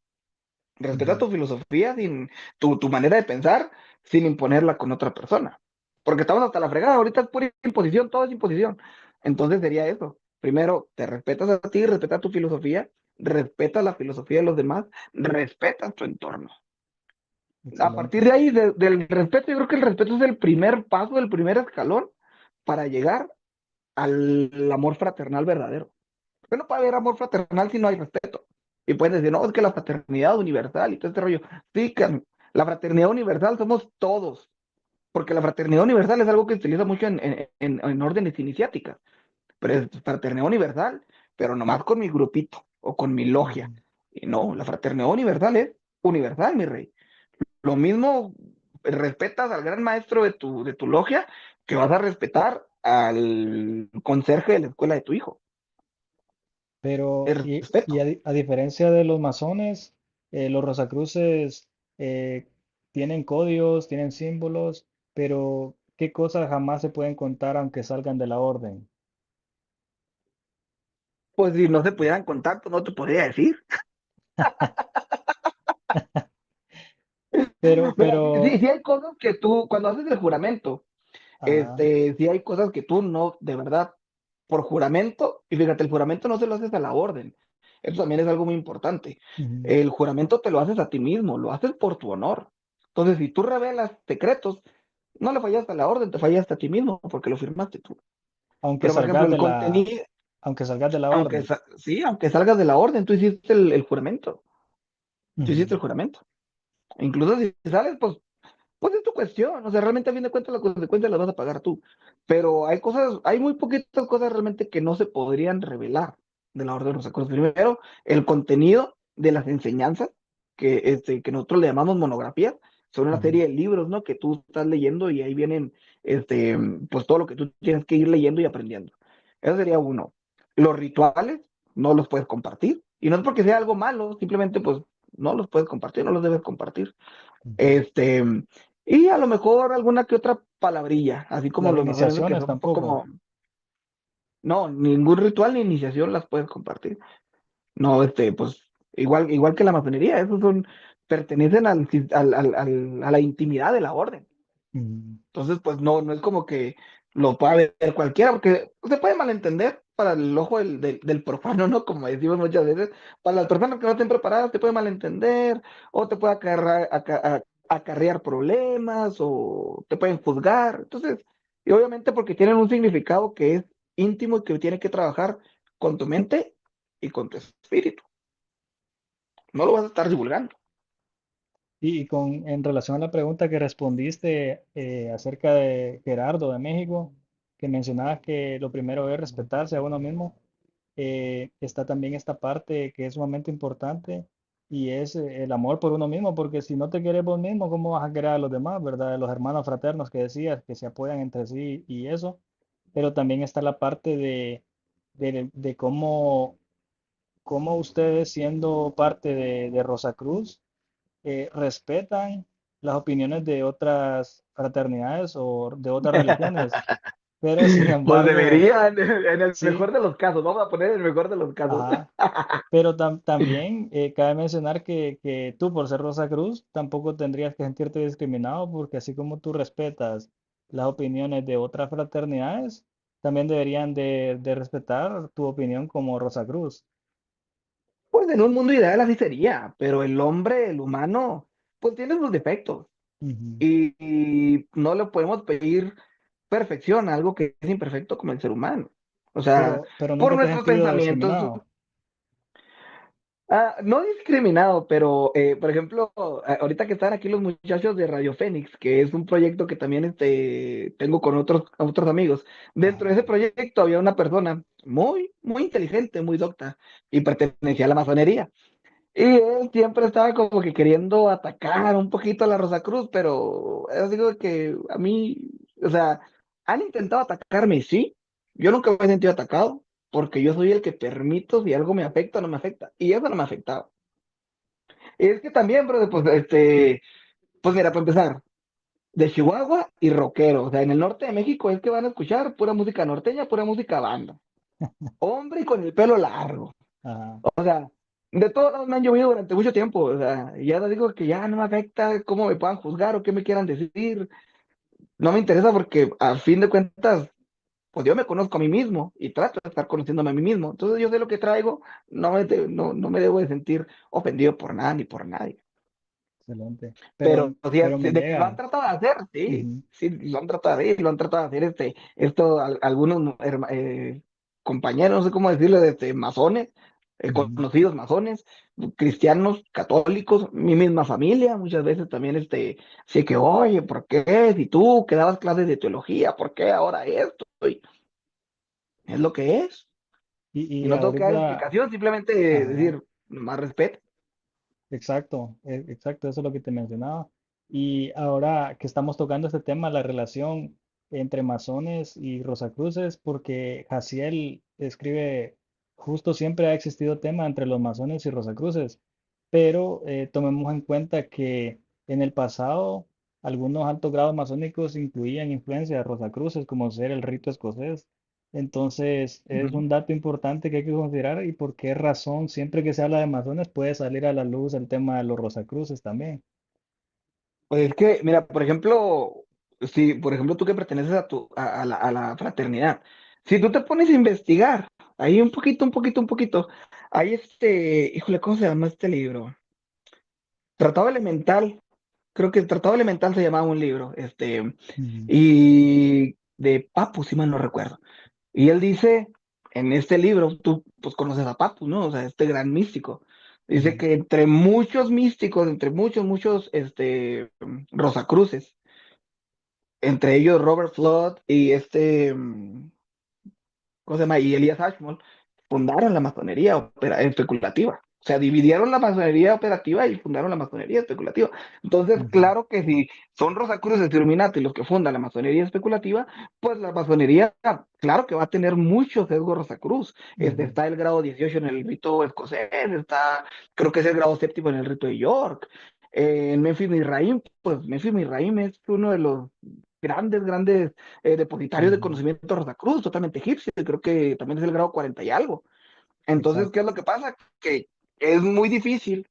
Respeta Ujú. tu filosofía, tu manera de pensar, sin imponerla con otra persona. Porque estamos hasta la fregada, ahorita es pura imposición, todo es imposición. Entonces sería eso. Primero, te respetas a ti, respeta tu filosofía, respeta la filosofía de los demás, respeta tu entorno. A partir Excelente. de ahí, del respeto, yo creo que el respeto es el primer paso, el primer escalón para llegar al amor fraternal verdadero. Porque no puede haber amor fraternal si no hay respeto. Y pueden decir, no, es que la fraternidad universal y todo este rollo. Sí, que la fraternidad universal somos todos, porque la fraternidad universal es algo que se utiliza mucho en órdenes iniciáticas, pero es fraternidad universal, pero nomás con mi grupito o con mi logia. Ujú. Y no, la fraternidad universal es universal, mi rey. Lo mismo respetas al gran maestro de tu logia que vas a respetar al conserje de la escuela de tu hijo. Pero, El respeto. a diferencia de los masones, los Rosacruces tienen códigos, tienen símbolos, pero ¿qué cosas jamás se pueden contar aunque salgan de la orden? Pues si no se pudieran contar, pues no te podría decir. Mira, Pero, sí hay cosas que tú, cuando haces el juramento, ajá, sí hay cosas que tú no, de verdad, por juramento, y fíjate, el juramento no se lo haces a la orden. Eso también es algo muy importante. ujú, El juramento te lo haces a ti mismo, lo haces por tu honor. Entonces, si tú revelas secretos, no le fallaste a la orden, te fallaste a ti mismo porque lo firmaste tú. aunque Pero, por ejemplo, salgas el de la, contenido, aunque salgas de la orden. sí, aunque salgas de la orden, tú hiciste el juramento, tú hiciste Ujú, el juramento. Incluso si sales, pues es tu cuestión, o sea, realmente a fin de cuentas las consecuencias las vas a pagar tú. Pero hay cosas, hay muy poquitas cosas realmente que no se podrían revelar de la Orden de los Acuerdos. Primero, el contenido de las enseñanzas, que nosotros le llamamos monografías, son una ujú, serie de libros, ¿no? Que tú estás leyendo y ahí vienen, pues todo lo que tú tienes que ir leyendo y aprendiendo. Eso sería uno. Los rituales no los puedes compartir. Y no es porque sea algo malo, simplemente pues no los puedes compartir, no los debes compartir. ujú. Este, y a lo mejor alguna que otra palabrilla, así como Las los masones que iniciaciones son un poco tampoco. como, no, ningún ritual ni iniciación las puedes compartir. No, pues igual que la masonería, esos son, pertenecen a la intimidad de la orden. Ujú, Entonces, pues no es como que lo pueda ver cualquiera, porque se puede malentender para el ojo del profano, ¿no? Como decimos muchas veces, para las personas que no estén preparadas, te puede malentender, o te puede acarrear problemas, o te pueden juzgar. Entonces, y obviamente porque tienen un significado que es íntimo y que tiene que trabajar con tu mente y con tu espíritu. No lo vas a estar divulgando. y en relación a la pregunta que respondiste acerca de Gerardo de México, que mencionabas que lo primero es respetarse a uno mismo, está también esta parte que es sumamente importante y es el amor por uno mismo, porque si no te quieres vos mismo, ¿cómo vas a querer a los demás, verdad? Los hermanos fraternos que decías, que se apoyan entre sí y eso, pero también está la parte de cómo ustedes siendo parte de Rosacruz, respetan las opiniones de otras fraternidades o de otras religiones, pero sin Pues embargo, deberían, en el mejor sí, de los casos, vamos a poner el mejor de los casos. ajá, pero también cabe mencionar que tú por ser Rosa Cruz tampoco tendrías que sentirte discriminado porque así como tú respetas las opiniones de otras fraternidades, también deberían de respetar tu opinión como Rosa Cruz. Pues en un mundo ideal así sería, pero el hombre, el humano, pues tiene sus defectos Ujú, y no le podemos pedir perfección a algo que es imperfecto como el ser humano. O sea, Pero por nunca te has nuestros sentido pensamientos. discriminado. No discriminado, pero por ejemplo, ahorita que están aquí los muchachos de Radio Fénix, que es un proyecto que también tengo con otros amigos. Dentro de ese Ajá. proyecto había una persona muy inteligente, muy docta, y pertenecía a la masonería. Y él siempre estaba como que queriendo atacar un poquito a la Rosacruz, pero es digo que a mí, o sea, han intentado atacarme, sí. Yo nunca me he sentido atacado, porque yo soy el que permito si algo me afecta o no me afecta. Y eso no me ha afectado. Y es que también, brother, pues, pues mira, para empezar, de Chihuahua y rockero. O sea, en el norte de México es que van a escuchar pura música norteña, pura música banda. Hombre y con el pelo largo. Ajá. O sea, de todos lados me han llovido durante mucho tiempo. O sea, ya les digo que ya no me afecta cómo me puedan juzgar o qué me quieran decir. No me interesa porque a fin de cuentas, pues yo me conozco a mí mismo y trato de estar conociéndome a mí mismo. Entonces yo sé lo que traigo, no me debo de sentir ofendido por nada ni por nadie. Excelente. Pero o sea, Pero me de que lo han llega. tratado de hacer, sí, Ujú, sí, lo han tratado de hacer esto, algunos compañeros, no sé cómo decirlo, masones, ujú. conocidos masones, cristianos, católicos, mi misma familia, muchas veces también, sí que, oye, ¿por qué? Si tú que dabas clases de teología, ¿por qué ahora esto? Y es lo que es, y Y no tengo que dar ahorita, explicación, simplemente ajá. decir, más respeto. Exacto, exacto, eso es lo que te mencionaba. Y ahora que estamos tocando este tema, la relación entre masones y rosacruces, porque Jaciel escribe, justo siempre ha existido tema entre los masones y rosacruces, pero tomemos en cuenta que en el pasado algunos altos grados masónicos incluían influencia de rosacruces, como ser el rito escocés. Entonces, es Ujú. un dato importante que hay que considerar y por qué razón siempre que se habla de masones puede salir a la luz el tema de los Rosacruces también. Pues es que, mira, por ejemplo, si, por ejemplo, tú que perteneces a la fraternidad, si tú te pones a investigar, ahí un poquito, hay híjole, ¿cómo se llama este libro? Tratado Elemental, creo que el Tratado Elemental se llamaba un libro, Ujú, y de Papus, si mal no recuerdo. Y él dice, en este libro, tú pues conoces a Papus, ¿no? O sea, este gran místico. Dice ujú, que entre muchos místicos, entre muchos, Rosacruces, entre ellos Robert Flood y ¿cómo se llama? Y Elias Ashmole, fundaron la masonería especulativa. O sea, dividieron la masonería operativa y fundaron la masonería especulativa. Entonces, ujú, claro que si son Rosacruces y Illuminati los que fundan la masonería especulativa, pues la masonería, claro que va a tener mucho sesgo Rosacruz. ujú. Está el grado 18 en el rito escocés, creo que es el grado séptimo en el rito de York. En Memphis Misraim, pues Memphis Misraim es uno de los grandes depositarios de Ujú. conocimiento Rosacruz, totalmente egipcio, y creo que también es el grado 40 y algo. Entonces, ¿qué Exacto, es lo que pasa? Que es muy difícil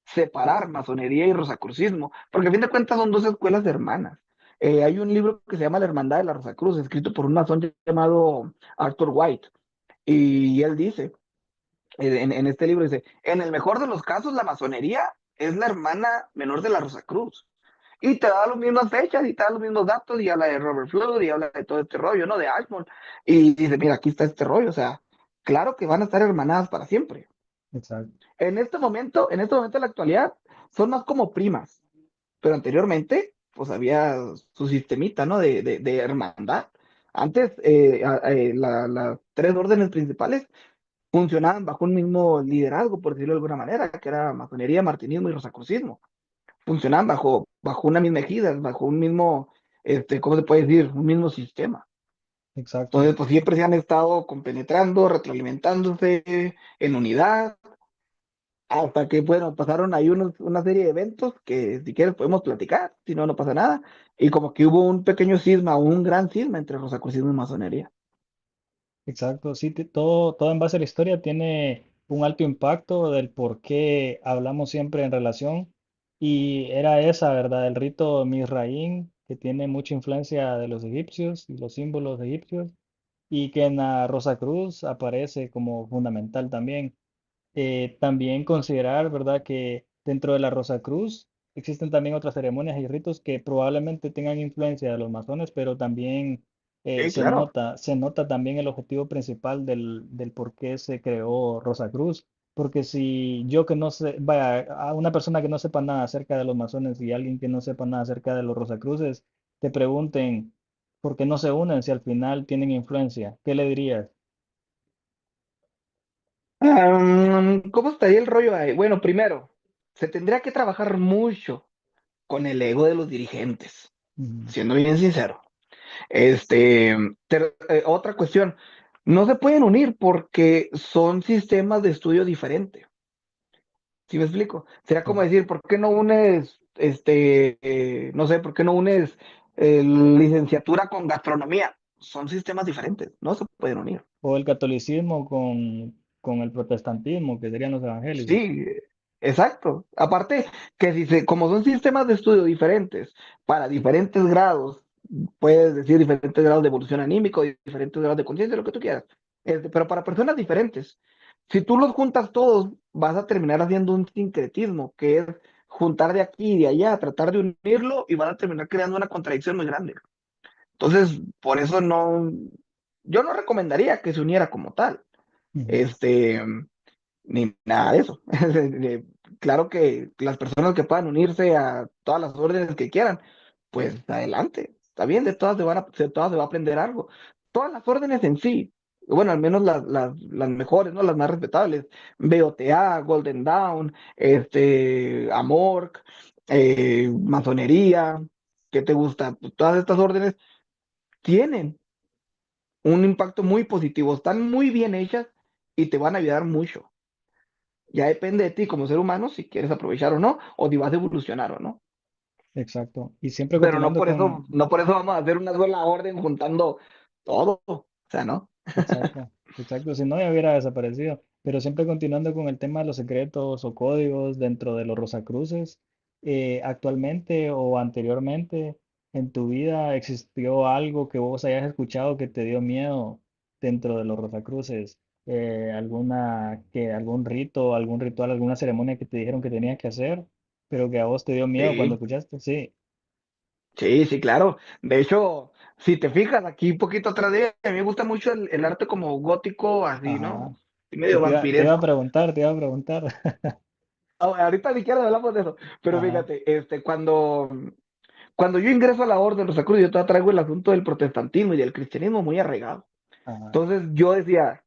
separar masonería y rosacrucismo, porque a fin de cuentas son dos escuelas hermanas. Hay un libro que se llama La Hermandad de la Rosacruz, escrito por un masón llamado Arthur White, y él dice, en este libro dice, en el mejor de los casos, la masonería es la hermana menor de la Rosacruz. Y te da las mismas fechas y te da los mismos datos y habla de Robert Flood y habla de todo este rollo, ¿no? De Ashmore. Y dice, mira, aquí está este rollo. O sea, claro que van a estar hermanadas para siempre. exacto, En este momento de la actualidad, son más como primas. Pero anteriormente, pues había su sistemita, ¿no? De hermandad. Antes, las tres órdenes principales funcionaban bajo un mismo liderazgo, por decirlo de alguna manera, que era masonería, martinismo y rosacrucismo. Funcionaban bajo una misma ejida, bajo un mismo, ¿cómo se puede decir? Un mismo sistema. exacto, Entonces, pues siempre se han estado compenetrando, retroalimentándose en unidad, hasta que, bueno, pasaron ahí una serie de eventos que si quieres podemos platicar, si no, no pasa nada. Y como que hubo un pequeño cisma, un gran cisma entre rosacrucismo y masonería. exacto. Sí, todo en base a la historia tiene un alto impacto del por qué hablamos siempre en relación. Y era esa, ¿verdad? El rito Mizraín, que tiene mucha influencia de los egipcios y los símbolos egipcios, y que en la Rosa Cruz aparece como fundamental también. También considerar, ¿verdad?, que dentro de la Rosa Cruz existen también otras ceremonias y ritos que probablemente tengan influencia de los masones, pero también Sí, claro. se nota también el objetivo principal del por qué se creó Rosacruz. Porque si yo que no sé, vaya, a una persona que no sepa nada acerca de los masones y alguien que no sepa nada acerca de los Rosacruces, te pregunten por qué no se unen si al final tienen influencia, ¿qué le dirías? ¿Cómo estaría el rollo ahí? Bueno, primero, se tendría que trabajar mucho con el ego de los dirigentes, Ujú. siendo bien sincero. Este, otra cuestión, no se pueden unir porque son sistemas de estudio diferentes. ¿Sí me explico? Sería como Sí. decir, ¿por qué no unes, no sé, ¿por qué no unes licenciatura con gastronomía? Son sistemas diferentes, no se pueden unir. O el catolicismo con el protestantismo, que serían los evangélicos. Sí, exacto. Aparte que si como son sistemas de estudio diferentes para diferentes grados, puedes decir diferentes grados de evolución anímico, diferentes grados de conciencia, lo que tú quieras. Pero para personas diferentes, si tú los juntas todos, vas a terminar haciendo un sincretismo, que es juntar de aquí y de allá, tratar de unirlo y van a terminar creando una contradicción muy grande. Entonces, por eso no, yo no recomendaría que se uniera como tal. Ujú. Este, ni nada de eso. Claro que las personas que puedan unirse a todas las órdenes que quieran, pues adelante, está bien, de todas se va a aprender algo. Todas las órdenes en sí, bueno, al menos las mejores, ¿no? Las más respetables, BOTA, Golden Dawn, Amorc, Masonería, ¿qué te gusta? Pues, todas estas órdenes tienen un impacto muy positivo, están muy bien hechas y te van a ayudar mucho. Ya depende de ti como ser humano si quieres aprovechar o no, o si vas a evolucionar o no. Exacto. Y siempre Pero continuando con, no por eso vamos a hacer una sola orden juntando todo. O sea, ¿no? exacto, exacto, si no ya hubiera desaparecido. Pero siempre continuando con el tema de los secretos o códigos dentro de los Rosacruces, actualmente o anteriormente en tu vida existió algo que vos hayas escuchado que te dio miedo dentro de los Rosacruces. Algún rito, algún ritual, alguna ceremonia que te dijeron que tenías que hacer, pero que a vos te dio miedo cuando Sí, escuchaste. Sí. sí, sí, claro. De hecho, si te fijas aquí un poquito atrás de ella, a mí me gusta mucho el arte como gótico, así, Ajá. ¿no? Y Sí, medio te iba a vampiresco. preguntar, te iba a preguntar. Ahorita ni siquiera hablamos de eso, pero Ajá, fíjate, cuando yo ingreso a la Orden Rosacruz, yo todavía traigo el asunto del protestantismo y del cristianismo muy arraigado. ajá. Entonces yo decía,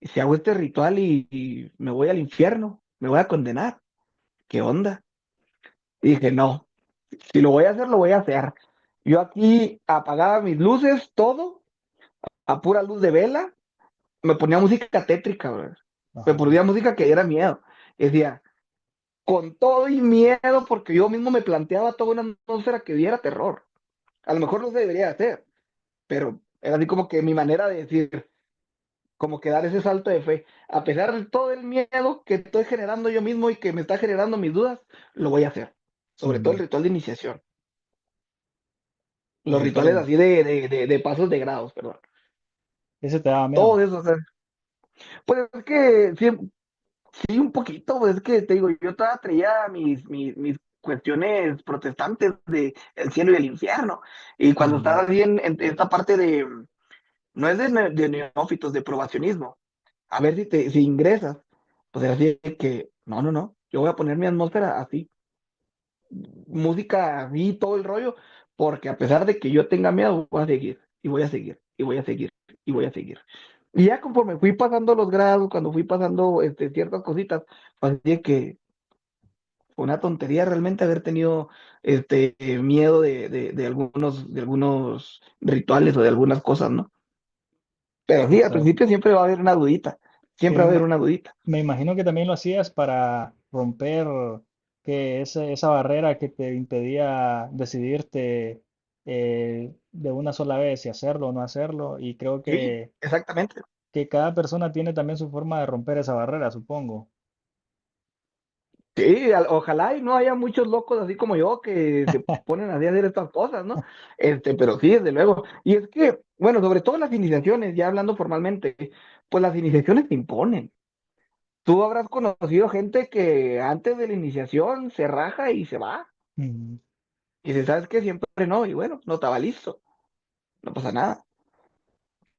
si hago este ritual y me voy al infierno, me voy a condenar. ¿Qué onda? Y dije, no, si lo voy a hacer, lo voy a hacer. Yo aquí apagaba mis luces, todo, a pura luz de vela, me ponía música tétrica, bro. Me Ajá. ponía música que diera miedo. Y decía, con todo y miedo, porque yo mismo me planteaba toda una atmósfera que diera terror. A lo mejor no se debería hacer, pero era así como que mi manera de decir, como que dar ese salto de fe. A pesar de todo el miedo que estoy generando yo mismo y que me está generando mis dudas, lo voy a hacer. Sobre todo el Ujú. ritual de iniciación. Los Súper rituales bien. así de pasos de grados, perdón. Ese te daba Todo miedo. eso, o sea, pues es que sí, sí, un poquito, pues es que te digo, yo todavía traía mis cuestiones protestantes de el cielo y el infierno. Y cuando Ujú. estás así en esta parte de, no es de neófitos, de probacionismo, a ver si ingresas, pues era así de que, no, no, no, yo voy a poner mi atmósfera así, música así, todo el rollo, porque a pesar de que yo tenga miedo, voy a seguir, y voy a seguir, y voy a seguir, y voy a seguir. Y ya conforme fui pasando los grados, cuando fui pasando ciertas cositas, pues así de que fue una tontería realmente haber tenido miedo de algunos rituales o de algunas cosas, ¿no? Pero sí, al Exacto. principio siempre va a haber una dudita, Sí, siempre va a haber una dudita. me imagino que también lo hacías para romper esa barrera que te impedía decidirte de una sola vez si hacerlo o no hacerlo. Y creo Sí, exactamente. que cada persona tiene también su forma de romper esa barrera, supongo. Sí, ojalá y no haya muchos locos así como yo que se ponen así a hacer estas cosas, ¿no? Pero sí, desde luego. Y es que, bueno, sobre todo las iniciaciones, ya hablando formalmente, pues las iniciaciones te imponen. Tú habrás conocido gente que antes de la iniciación se raja y se va. Ujú. Y si sabes que siempre no, y bueno, no estaba listo, no pasa nada.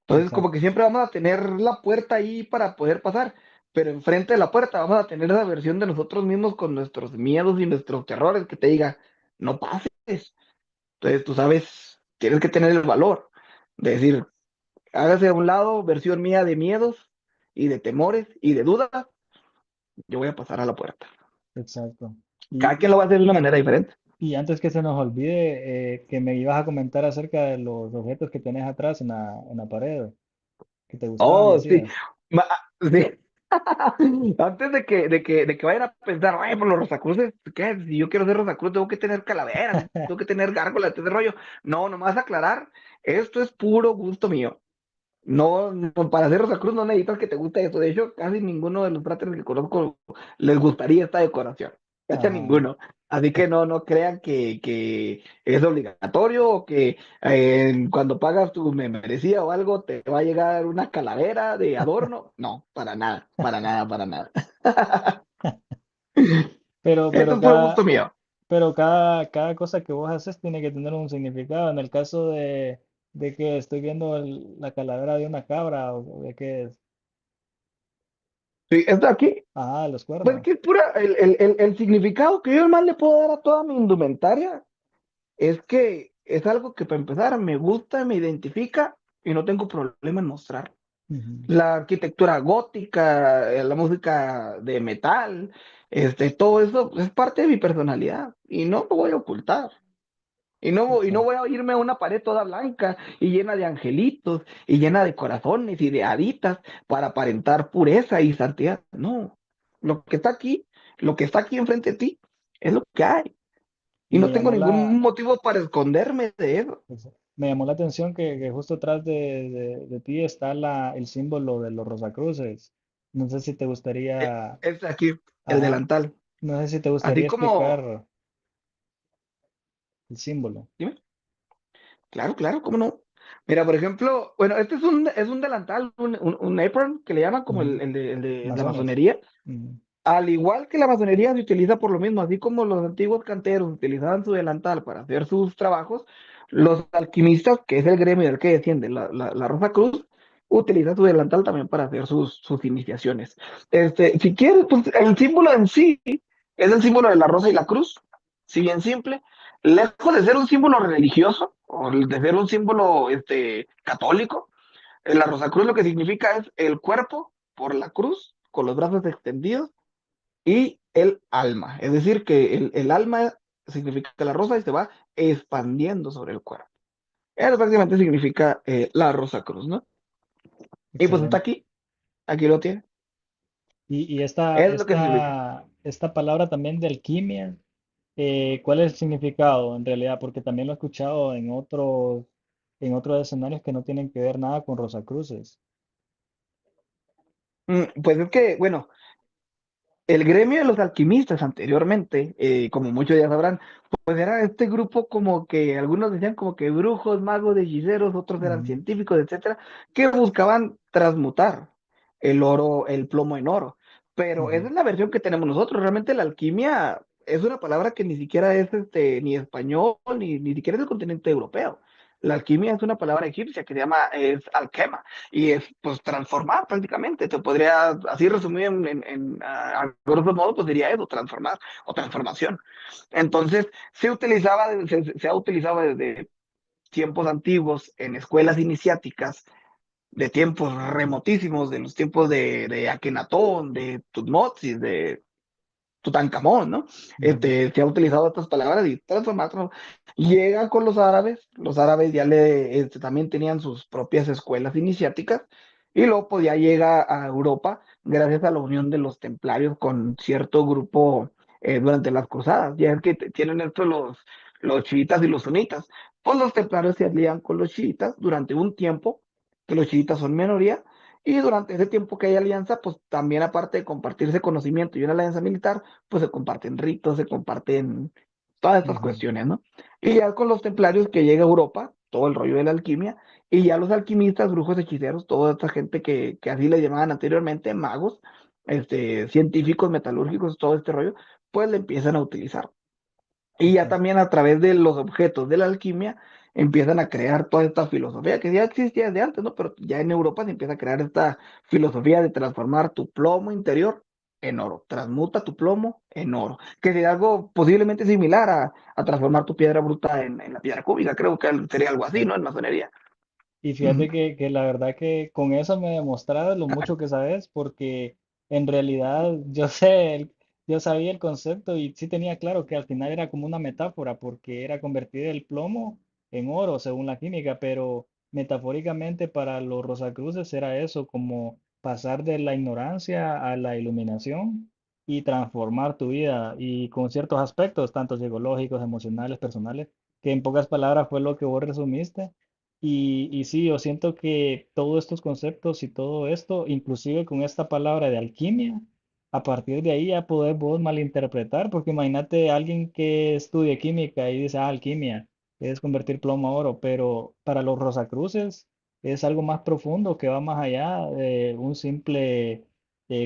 Entonces, como exacto, que siempre vamos a tener la puerta ahí para poder pasar, pero enfrente de la puerta vamos a tener esa versión de nosotros mismos con nuestros miedos y nuestros terrores que te diga, no pases. Entonces, tú sabes, tienes que tener el valor de decir, hágase a un lado, versión mía de miedos y de temores y de dudas, yo voy a pasar a la puerta. exacto. Cada quien lo va a hacer de una manera diferente. Y antes que se nos olvide, que me ibas a comentar acerca de los objetos que tenés atrás en la pared, que te gustaban, Oh, sí. decías. Sí. Antes de que vayan a pensar, ay, por los Rosacruces, ¿qué? Si yo quiero ser Rosacruz, tengo que tener calaveras, tengo que tener gárgolas, todo ese rollo. No, nomás aclarar, esto es puro gusto mío. No, para ser Rosacruz no necesitas que te guste eso. De hecho, casi ninguno de los fráteres que conozco les gustaría esta decoración. Casi a Ajá. ninguno. Así que no crean que es obligatorio o que cuando pagas tu membresía o algo te va a llegar una calavera de adorno. No, para nada, para nada, para nada. Pero, Esto pero es puro gusto cada, mío. pero cada cosa que vos haces tiene que tener un significado. En el caso de que estoy viendo la calavera de una cabra o de que es, Sí, esto aquí, ajá, los pues cuernos. que es pura, el significado que yo más le puedo dar a toda mi indumentaria es que es algo que para empezar me gusta, me identifica y no tengo problema en mostrar. Ujú. La arquitectura gótica, la música de metal, todo eso es parte de mi personalidad y no lo voy a ocultar. Y no Exacto. voy a irme a una pared toda blanca y llena de angelitos y llena de corazones y de haditas para aparentar pureza y santidad. No, lo que está aquí, lo que está aquí enfrente de ti, es lo que hay. Y Y no tengo ningún motivo para esconderme de eso. me llamó la atención que justo atrás de ti está el símbolo de los Rosacruces. No sé si te gustaría, Es aquí, el ajá, delantal. no sé si te Así gustaría como, explicar el símbolo. dime, claro, claro, ¿cómo no? Mira, por ejemplo, bueno, este es un delantal, un apron, que le llaman como el, Ujú. el de, el de la Masones. masonería. Ujú, Al igual que la masonería se utiliza por lo mismo, así como los antiguos canteros utilizaban su delantal para hacer sus trabajos, los alquimistas, que es el gremio del que desciende la Rosa Cruz, utiliza su delantal también para hacer sus iniciaciones. Si quieres, pues el símbolo en sí es el símbolo de la rosa y la cruz, si bien simple, lejos de ser un símbolo religioso o de ser un símbolo católico, la Rosa Cruz lo que significa es el cuerpo por la cruz, con los brazos extendidos y el alma. Es decir, que el alma significa la rosa y se va expandiendo sobre el cuerpo. Eso prácticamente significa la Rosa Cruz, ¿no? Y pues está excelente. aquí lo tiene. Y esta, Es lo que significa. esta, esta palabra también de alquimia, ¿cuál es el significado en realidad? Porque también lo he escuchado en otros escenarios que no tienen que ver nada con Rosacruces. Pues es que, bueno, el gremio de los alquimistas anteriormente, como muchos ya sabrán, pues era este grupo como que algunos decían como que brujos, magos, hechiceros, otros eran Ujú, científicos, etcétera, que buscaban transmutar el oro, el plomo en oro. Pero ujú, esa es la versión que tenemos nosotros. Realmente la alquimia es una palabra que ni siquiera es ni español, ni siquiera es del continente europeo. La alquimia es una palabra egipcia que se llama es alquema y es pues transformar prácticamente. Te podría así resumir a grosso modo, pues diría eso, transformar o transformación. Entonces, se ha utilizado desde tiempos antiguos en escuelas iniciáticas, de tiempos remotísimos, de los tiempos de Akenatón, de Tutmosis, de Tutankamón, ¿no? ujú, Se ha utilizado estas palabras y transformar. Llega con los árabes ya también tenían sus propias escuelas iniciáticas y luego pues ya llega a Europa gracias a la unión de los templarios con cierto grupo durante las cruzadas. Ya es que tienen esto los chiitas y los sunitas. Pues los templarios se alían con los chiitas durante un tiempo, que los chiitas son minoría, y durante ese tiempo que hay alianza, pues también aparte de compartirse conocimiento y una alianza militar, pues se comparten ritos, se comparten todas estas ujú. cuestiones, ¿no? Y ya con los templarios que llega a Europa, todo el rollo de la alquimia, y ya los alquimistas, brujos, hechiceros, toda esta gente que así le llamaban anteriormente, magos, científicos, metalúrgicos, todo este rollo, pues le empiezan a utilizar. Y ya Exacto. también a través de los objetos de la alquimia, empiezan a crear toda esta filosofía que ya existía desde antes, ¿no? Pero ya en Europa se empieza a crear esta filosofía de transformar tu plomo interior en oro, transmuta tu plomo en oro, que sería algo posiblemente similar a transformar tu piedra bruta en la piedra cúbica, creo que sería algo así, ¿no? En masonería. Y fíjate Ujú, que la verdad que con eso me demostraron lo mucho que sabes, porque en realidad yo sabía el concepto y sí tenía claro que al final era como una metáfora, porque era convertir el plomo en oro según la química, pero metafóricamente para los Rosacruces era eso, como pasar de la ignorancia a la iluminación y transformar tu vida y con ciertos aspectos, tanto psicológicos, emocionales, personales, que en pocas palabras fue lo que vos resumiste. Y sí, yo siento que todos estos conceptos y todo esto, inclusive con esta palabra de alquimia, a partir de ahí ya podés vos malinterpretar, porque imagínate alguien que estudie química y dice, ah, alquimia, es convertir plomo a oro, pero para los Rosacruces es algo más profundo que va más allá de un simple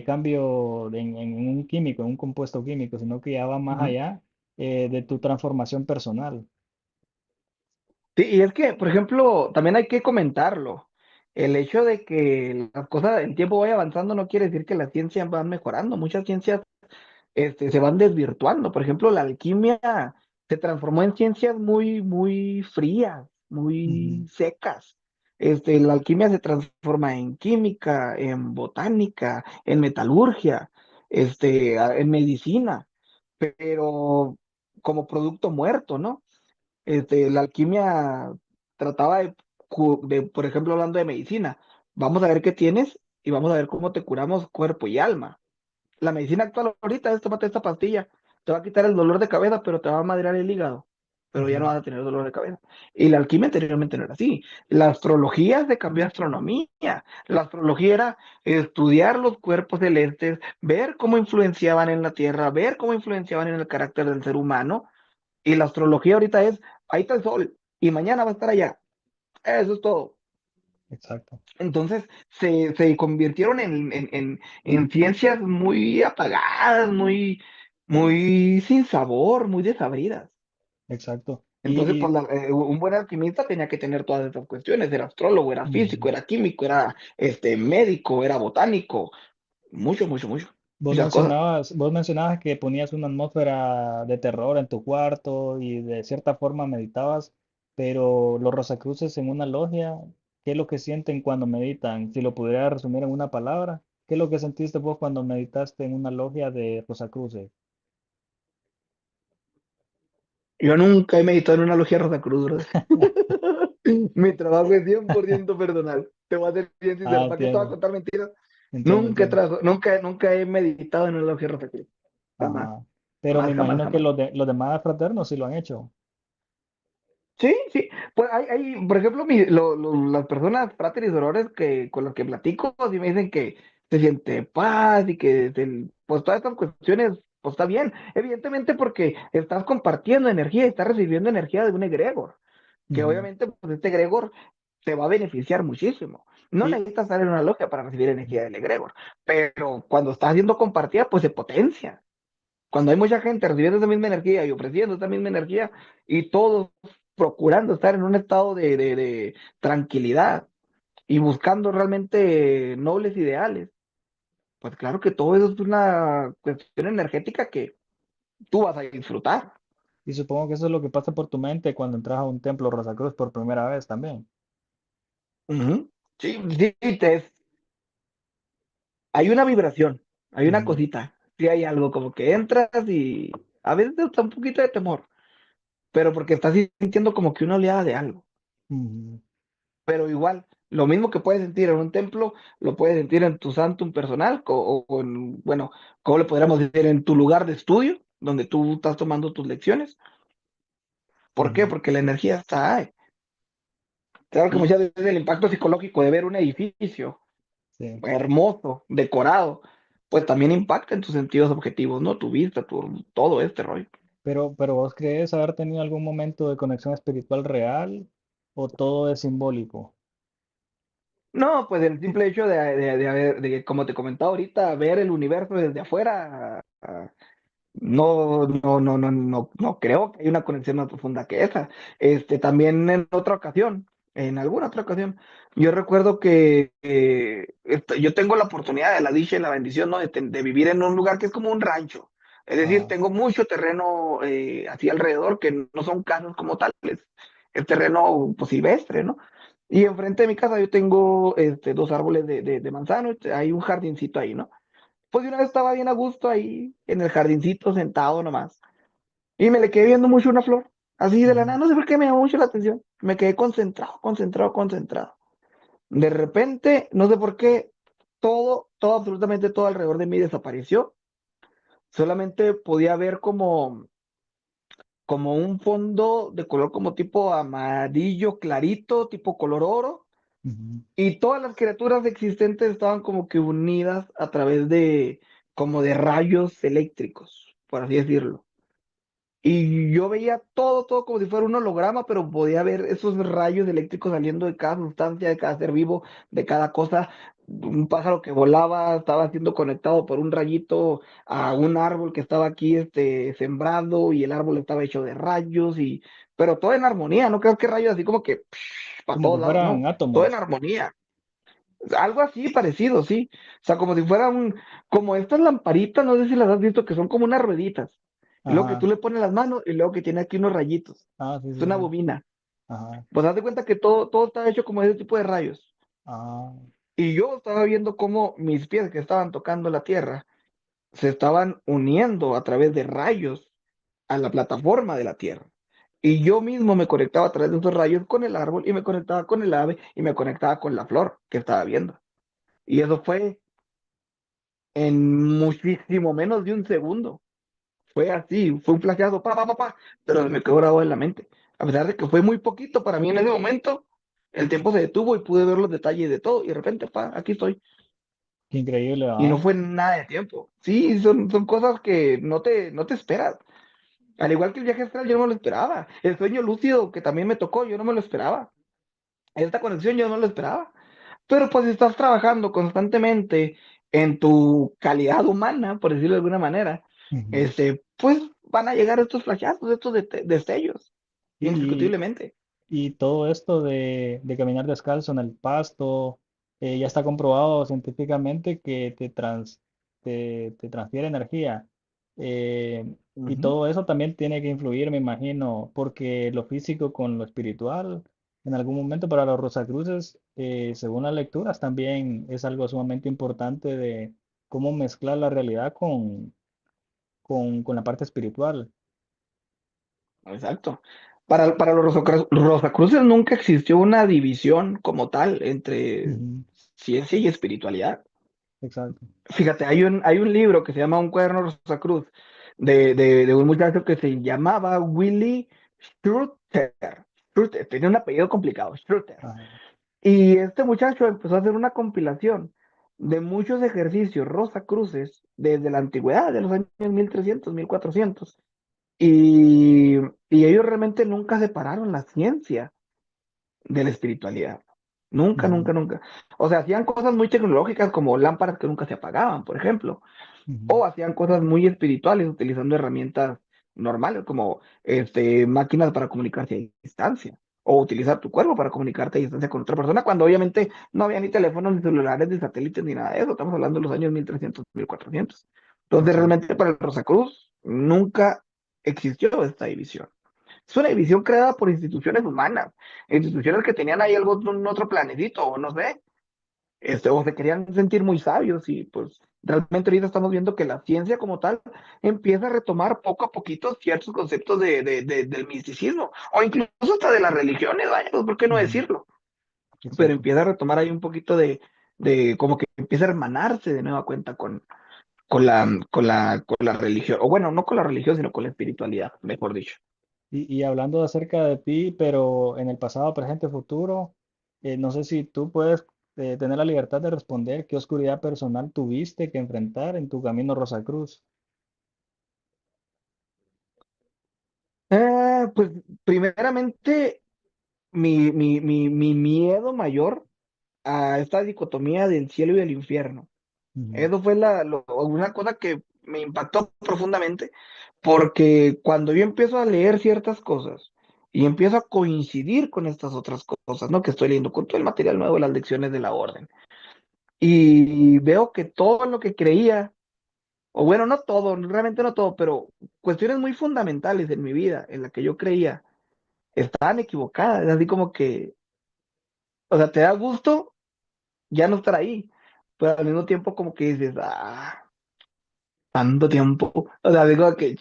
cambio en un químico, en un compuesto químico, sino que ya va más ujú. allá de tu transformación personal. Sí, y es que, por ejemplo, también hay que comentarlo. El hecho de que las cosas, el tiempo vaya avanzando no quiere decir que las ciencias van mejorando. Muchas ciencias se van desvirtuando. Por ejemplo, la alquimia se transformó en ciencias muy frías, Ujú, muy secas. La alquimia se transforma en química, en botánica, en metalurgia, en medicina, pero como producto muerto, ¿no? La alquimia trataba por ejemplo, hablando de medicina, vamos a ver qué tienes y vamos a ver cómo te curamos cuerpo y alma. La medicina actual ahorita es tómate esta pastilla, te va a quitar el dolor de cabeza, pero te va a madrear el hígado, pero ya no ujú. vas a tener dolor de cabeza. Y la alquimia anteriormente no era así. La astrología se cambió a astronomía. La astrología era estudiar los cuerpos celestes, ver cómo influenciaban en la Tierra, ver cómo influenciaban en el carácter del ser humano. Y la astrología ahorita es, ahí está el sol y mañana va a estar allá. Eso es todo. Exacto. Entonces se convirtieron en ciencias muy apagadas, muy sin sabor, muy desabridas. Exacto. Entonces, pues un buen alquimista tenía que tener todas estas cuestiones. Era astrólogo, era físico, Ujú. era químico, era médico, era botánico. Mucho. Muchas cosas. Vos mencionabas que ponías una atmósfera de terror en tu cuarto y de cierta forma meditabas, pero los Rosacruces en una logia, ¿qué es lo que sienten cuando meditan? Si lo pudiera resumir en una palabra, ¿qué es lo que sentiste vos cuando meditaste en una logia de Rosacruces? Yo nunca he meditado en una logia Rosacruz, brother. Mi trabajo es 100% personal. Te voy a ser bien Ah, sincero. ¿Para qué te voy a entiendo, contar mentiras? Nunca he, entiendo. nunca he meditado en una logia Rosacruz. Jamás, Ajá. Pero me jamás, jamás, imagino que jamás. los demás fraternos sí lo han hecho. Sí, sí. Pues por ejemplo, las personas fráteres sorores con las que platico, sí me dicen que se siente paz y que pues todas estas cuestiones, pues está bien. Evidentemente porque estás compartiendo energía y estás recibiendo energía de un egregor, que Ujú. obviamente pues este egregor te va a beneficiar muchísimo. No Y, necesitas estar en una logia para recibir energía del egregor, pero cuando está siendo compartida, pues se potencia. Cuando hay mucha gente recibiendo esa misma energía y ofreciendo esa misma energía y todos procurando estar en un estado de tranquilidad y buscando realmente nobles ideales, pues claro que todo eso es una cuestión energética que tú vas a disfrutar. y supongo que eso es lo que pasa por tu mente cuando entras a un templo Rosacruz por primera vez también. Ujú. Sí, sí, hay una vibración, hay una Ujú, cosita, sí hay algo como que entras y a veces te da un poquito de temor, pero porque estás sintiendo como que una oleada de algo. ujú, Pero igual, lo mismo que puedes sentir en un templo, lo puedes sentir en tu santum personal, o en, bueno, ¿cómo le podríamos decir? En tu lugar de estudio, donde tú estás tomando tus lecciones. ¿Por qué? ujú. Porque la energía está ahí. Claro que Y muchas veces el impacto psicológico de ver un edificio sí, hermoso, decorado, pues también impacta en tus sentidos objetivos, ¿no? Tu vista, todo este rollo. pero ¿vos crees haber tenido algún momento de conexión espiritual real o todo es simbólico? No, pues el simple hecho como te comentaba ahorita, ver el universo desde afuera, No creo que haya una conexión más profunda que esa. También en otra ocasión, en alguna otra ocasión, yo recuerdo que yo tengo la oportunidad de la dicha y la bendición, ¿no? De vivir en un lugar que es como un rancho. Es decir, Ah, tengo mucho terreno así alrededor que no son casas como tales. Es terreno pues, silvestre, ¿no? Y enfrente de mi casa yo tengo dos árboles de manzano, hay un jardincito ahí, ¿no? Pues de una vez estaba bien a gusto ahí en el jardincito sentado nomás. Y me le quedé viendo mucho una flor. Así de la ujú, nada, no sé por qué me llamó mucho la atención. Me quedé concentrado, concentrado, concentrado. De repente, no sé por qué, todo, absolutamente todo alrededor de mí desapareció. Solamente podía ver como un fondo de color como tipo amarillo clarito, tipo color oro. ujú. Y todas las criaturas existentes estaban como que unidas a través de, como de rayos eléctricos, por así decirlo. Y yo veía todo como si fuera un holograma, pero podía ver esos rayos eléctricos saliendo de cada sustancia, de cada ser vivo, de cada cosa. Un pájaro que volaba estaba siendo conectado por un rayito a un árbol que estaba aquí sembrado y el árbol estaba hecho de rayos, pero todo en armonía, no creo que rayos así como que para Como todos que lados, no, fueran todo en átomos. armonía. Algo así parecido, sí. O sea, como si fuera como estas lamparitas, no sé si las has visto, que son como unas rueditas. Y luego que tú Ajá. le pones las manos y luego que tiene aquí unos rayitos. Ah, sí, Es sí, una sí. bobina. Ajá. Pues haz de cuenta que todo está hecho como ese tipo de rayos. Ah, Y yo estaba viendo cómo mis pies que estaban tocando la tierra se estaban uniendo a través de rayos a la plataforma de la tierra. Y yo mismo me conectaba a través de esos rayos con el árbol y me conectaba con el ave y me conectaba con la flor que estaba viendo. Y eso fue en muchísimo menos de un segundo. Fue así, fue un flashazo, pero me quedó grabado en la mente. A pesar de que fue muy poquito para mí en ese momento, el tiempo se detuvo y pude ver los detalles de todo y de repente, aquí estoy. qué increíble, Y no ¿ah? fue nada de tiempo. Sí, son cosas que no te esperas. Al igual que el viaje astral, yo no me lo esperaba. El sueño lúcido que también me tocó, yo no me lo esperaba. Esta conexión yo no me lo esperaba. Pero pues si estás trabajando constantemente en tu calidad humana, por decirlo de alguna manera, Ujú. pues van a llegar estos flashazos, estos destellos, Y, indiscutiblemente. y todo esto de caminar descalzo en el pasto, ya está comprobado científicamente que te transfiere energía. Eh, y Ujú. todo eso también tiene que influir, me imagino, porque lo físico con lo espiritual, en algún momento para los Rosacruces, según las lecturas, también es algo sumamente importante de cómo mezclar la realidad con la parte espiritual. Exacto. Para los Rosacruces nunca existió una división como tal entre Ujú, ciencia y espiritualidad. exacto. Fíjate, hay un libro que se llama Un cuaderno Rosacruz de un muchacho que se llamaba Willy Schruter. Schruter, tenía un apellido complicado, Schruter. Ajá. Y este muchacho empezó a hacer una compilación de muchos ejercicios rosacruces desde la antigüedad, de los años 1300, 1400. Y, y ellos realmente nunca separaron la ciencia de la espiritualidad. Nunca, Ujú, nunca, nunca. O sea, hacían cosas muy tecnológicas como lámparas que nunca se apagaban, por ejemplo. ujú, O hacían cosas muy espirituales utilizando herramientas normales como máquinas para comunicarse a distancia. O utilizar tu cuerpo para comunicarte a distancia con otra persona, cuando obviamente no había ni teléfonos, ni celulares, ni satélites, ni nada de eso. Estamos hablando de los años 1300, 1400. Entonces, exacto. realmente para el Rosacruz nunca existió esta división. Es una división creada por instituciones humanas, instituciones que tenían ahí algo, un otro planetito, o no sé, o se querían sentir muy sabios y pues realmente ahorita estamos viendo que la ciencia como tal empieza a retomar poco a poquito ciertos conceptos del misticismo o incluso hasta de las religiones, vaya, pues, ¿por qué no Ujú, decirlo? Pero exacto. empieza a retomar ahí un poquito de como que empieza a hermanarse de nueva cuenta con la religión, o bueno, no con la religión, sino con la espiritualidad, mejor dicho. Y hablando acerca de ti, pero en el pasado, presente, futuro, no sé si tú puedes tener la libertad de responder qué oscuridad personal tuviste que enfrentar en tu camino Rosacruz. Pues primeramente, mi miedo mayor a esta dicotomía del cielo y del infierno. Ujú, Eso fue una cosa que me impactó profundamente porque cuando yo empiezo a leer ciertas cosas y empiezo a coincidir con estas otras cosas, ¿no? Que estoy leyendo, con todo el material nuevo de las lecciones de la orden, y veo que todo lo que creía, o bueno, no todo, realmente no todo, pero cuestiones muy fundamentales en mi vida, en la que yo creía, estaban equivocadas, es así como que, o sea, te da gusto ya no estar ahí, pero al mismo tiempo como que dices, tanto tiempo, o sea, digo que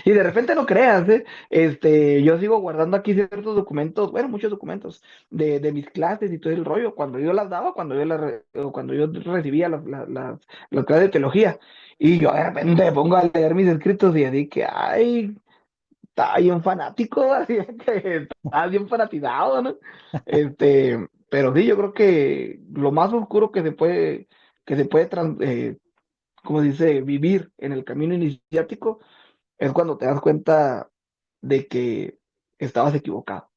y de repente no creas, ¿eh? Yo sigo guardando aquí ciertos documentos, bueno, muchos documentos de mis clases y todo el rollo, cuando yo las daba, o cuando yo recibía las clases de teología, y yo de repente me pongo a leer mis escritos y así que, ay, estaba bien fanático, así que estaba bien fanatizado, ¿no? Pero sí, yo creo que lo más oscuro que se puede como dice, vivir en el camino iniciático es cuando te das cuenta de que estabas equivocado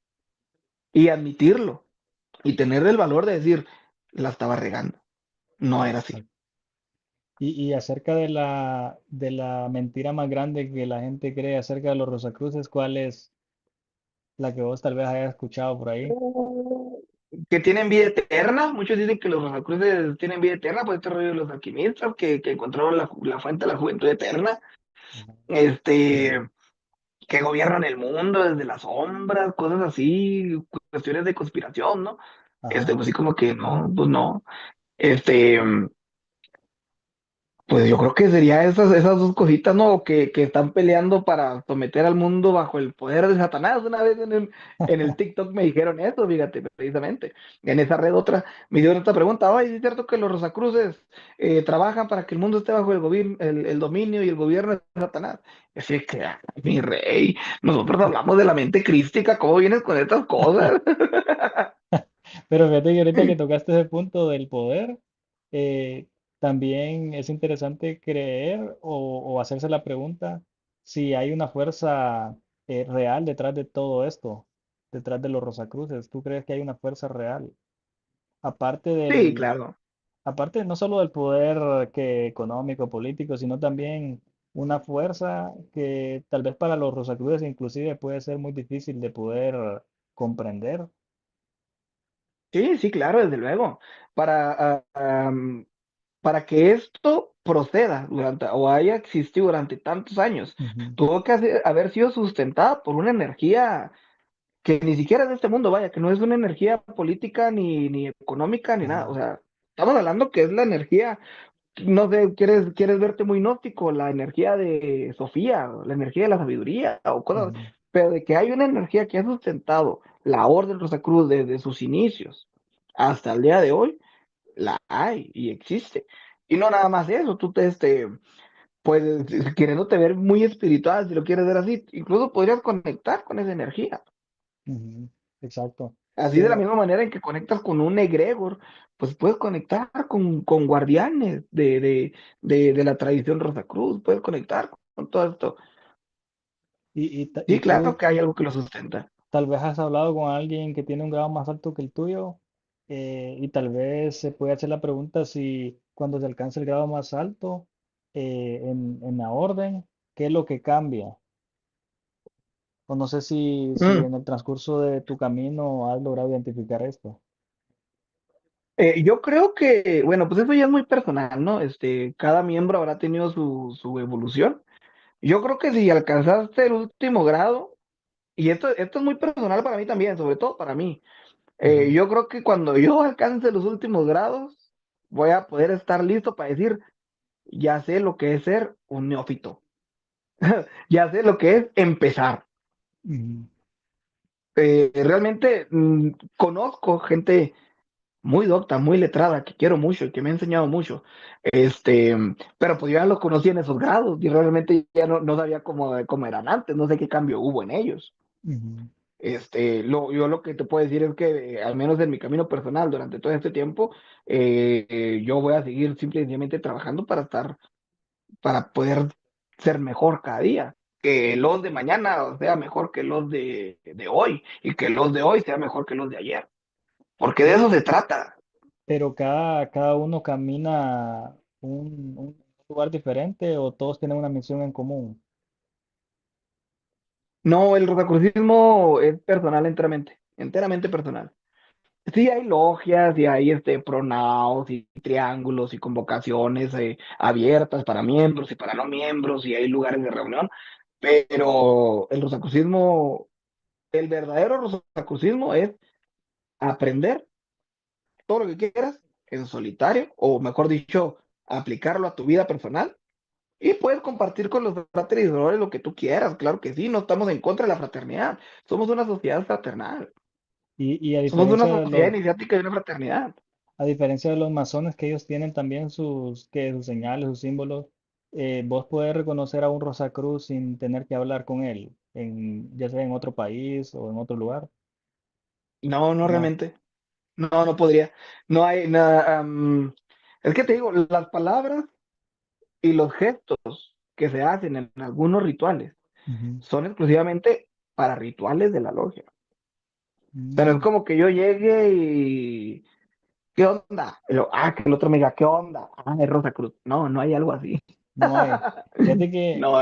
y admitirlo y tener el valor de decir, la estaba regando, no era así. Y acerca de la mentira más grande que la gente cree acerca de los Rosacruces, ¿cuál es la que vos tal vez hayas escuchado por ahí? Que tienen vida eterna, muchos dicen que los Rosacruces tienen vida eterna, por este rollo de los alquimistas que encontraron la fuente de la juventud eterna, Ajá. este, que gobiernan el mundo desde las sombras, cosas así, cuestiones de conspiración, ¿no? Ajá. Pues así como que no, pues no. Este, Pues yo creo que sería esas dos cositas, ¿no? Que están peleando para someter al mundo bajo el poder de Satanás. Una vez en el TikTok me dijeron eso, fíjate, precisamente. En esa red otra, me hicieron esta pregunta, ay, ¿es cierto que los Rosacruces trabajan para que el mundo esté bajo el gobierno, el dominio y el gobierno de Satanás? Y así que, ay, mi rey, nosotros hablamos de la mente crística, ¿cómo vienes con estas cosas? Pero fíjate que ahorita que tocaste ese punto del poder, eh, también es interesante creer o hacerse la pregunta si hay una fuerza real detrás de todo esto, detrás de los Rosacruces. ¿Tú crees que hay una fuerza real? Aparte Sí, del, claro. aparte no solo del poder que económico, político, sino también una fuerza que tal vez para los Rosacruces inclusive puede ser muy difícil de poder comprender. Sí, sí, claro, desde luego. Para, para que esto proceda o haya existido durante tantos años, Ujú, tuvo que haber sido sustentada por una energía que ni siquiera es de este mundo, vaya, que no es una energía política ni económica ni nada. O ajá, sea, estamos hablando que es la energía, no sé, quieres verte muy gnóstico, la energía de Sofía, o la energía de la sabiduría o cosas, ujú, pero de que hay una energía que ha sustentado la Orden Rosacruz desde sus inicios hasta el día de hoy, la hay y existe. Y no nada más eso, pues, queriéndote ver muy espiritual, si lo quieres ver así, incluso podrías conectar con esa energía. ujú, exacto. Así de la Que, misma manera en que conectas con un egregor, pues puedes conectar con guardianes de la tradición Rosacruz, puedes conectar con todo esto. y Sí, claro tú que hay algo que lo sustenta. tal vez has hablado con alguien que tiene un grado más alto que el tuyo, y tal vez se puede hacer la pregunta si cuando se alcanza el grado más alto en la orden, ¿qué es lo que cambia? O no sé si Mm. en el transcurso de tu camino has logrado identificar esto. Yo creo que, bueno, pues eso ya es muy personal, ¿no? Cada miembro habrá tenido su evolución. Yo creo que si alcanzaste el último grado, y esto es muy personal para mí también, sobre todo para mí, Ujú, yo creo que cuando yo alcance los últimos grados, voy a poder estar listo para decir, ya sé lo que es ser un neófito, ya sé lo que es empezar. ujú, Realmente conozco gente muy docta, muy letrada, que quiero mucho y que me ha enseñado mucho. Pero pues yo ya los conocí en esos grados y realmente ya no sabía cómo eran antes, no sé qué cambio hubo en ellos. ujú, Yo lo que te puedo decir es que, al menos en mi camino personal, durante todo este tiempo, yo voy a seguir simple y sencillamente trabajando para poder ser mejor cada día. Que los de mañana sea mejor que los de hoy y que los de hoy sea mejor que los de ayer. Porque de eso sí, se trata. pero cada uno camina un lugar diferente o todos tienen una misión en común? No, el rosacrucismo es personal enteramente, enteramente personal. Sí hay logias y hay pronaos y triángulos y convocaciones abiertas para miembros y para no miembros y hay lugares de reunión, pero el rosacrucismo, el verdadero rosacrucismo es aprender todo lo que quieras en solitario, o mejor dicho, aplicarlo a tu vida personal. Y puedes compartir con los fráteres lo que tú quieras, claro que sí, no estamos en contra de la fraternidad, somos una sociedad fraternal, Y somos una sociedad iniciática y una fraternidad. a diferencia de los masones que ellos tienen también sus señales, sus símbolos, vos podés reconocer a un Rosacruz sin tener que hablar con él, ya sea en otro país o en otro lugar. No, no No. realmente, no, no podría, no hay nada, es que te digo, las palabras y los gestos que se hacen en algunos rituales Ujú. son exclusivamente para rituales de la logia. Pero es Mm, como que yo llegue y ¿qué onda? Que el otro me diga, ¿qué onda? Es Rosa Cruz. No, no hay algo así. no hay. Fíjate que No,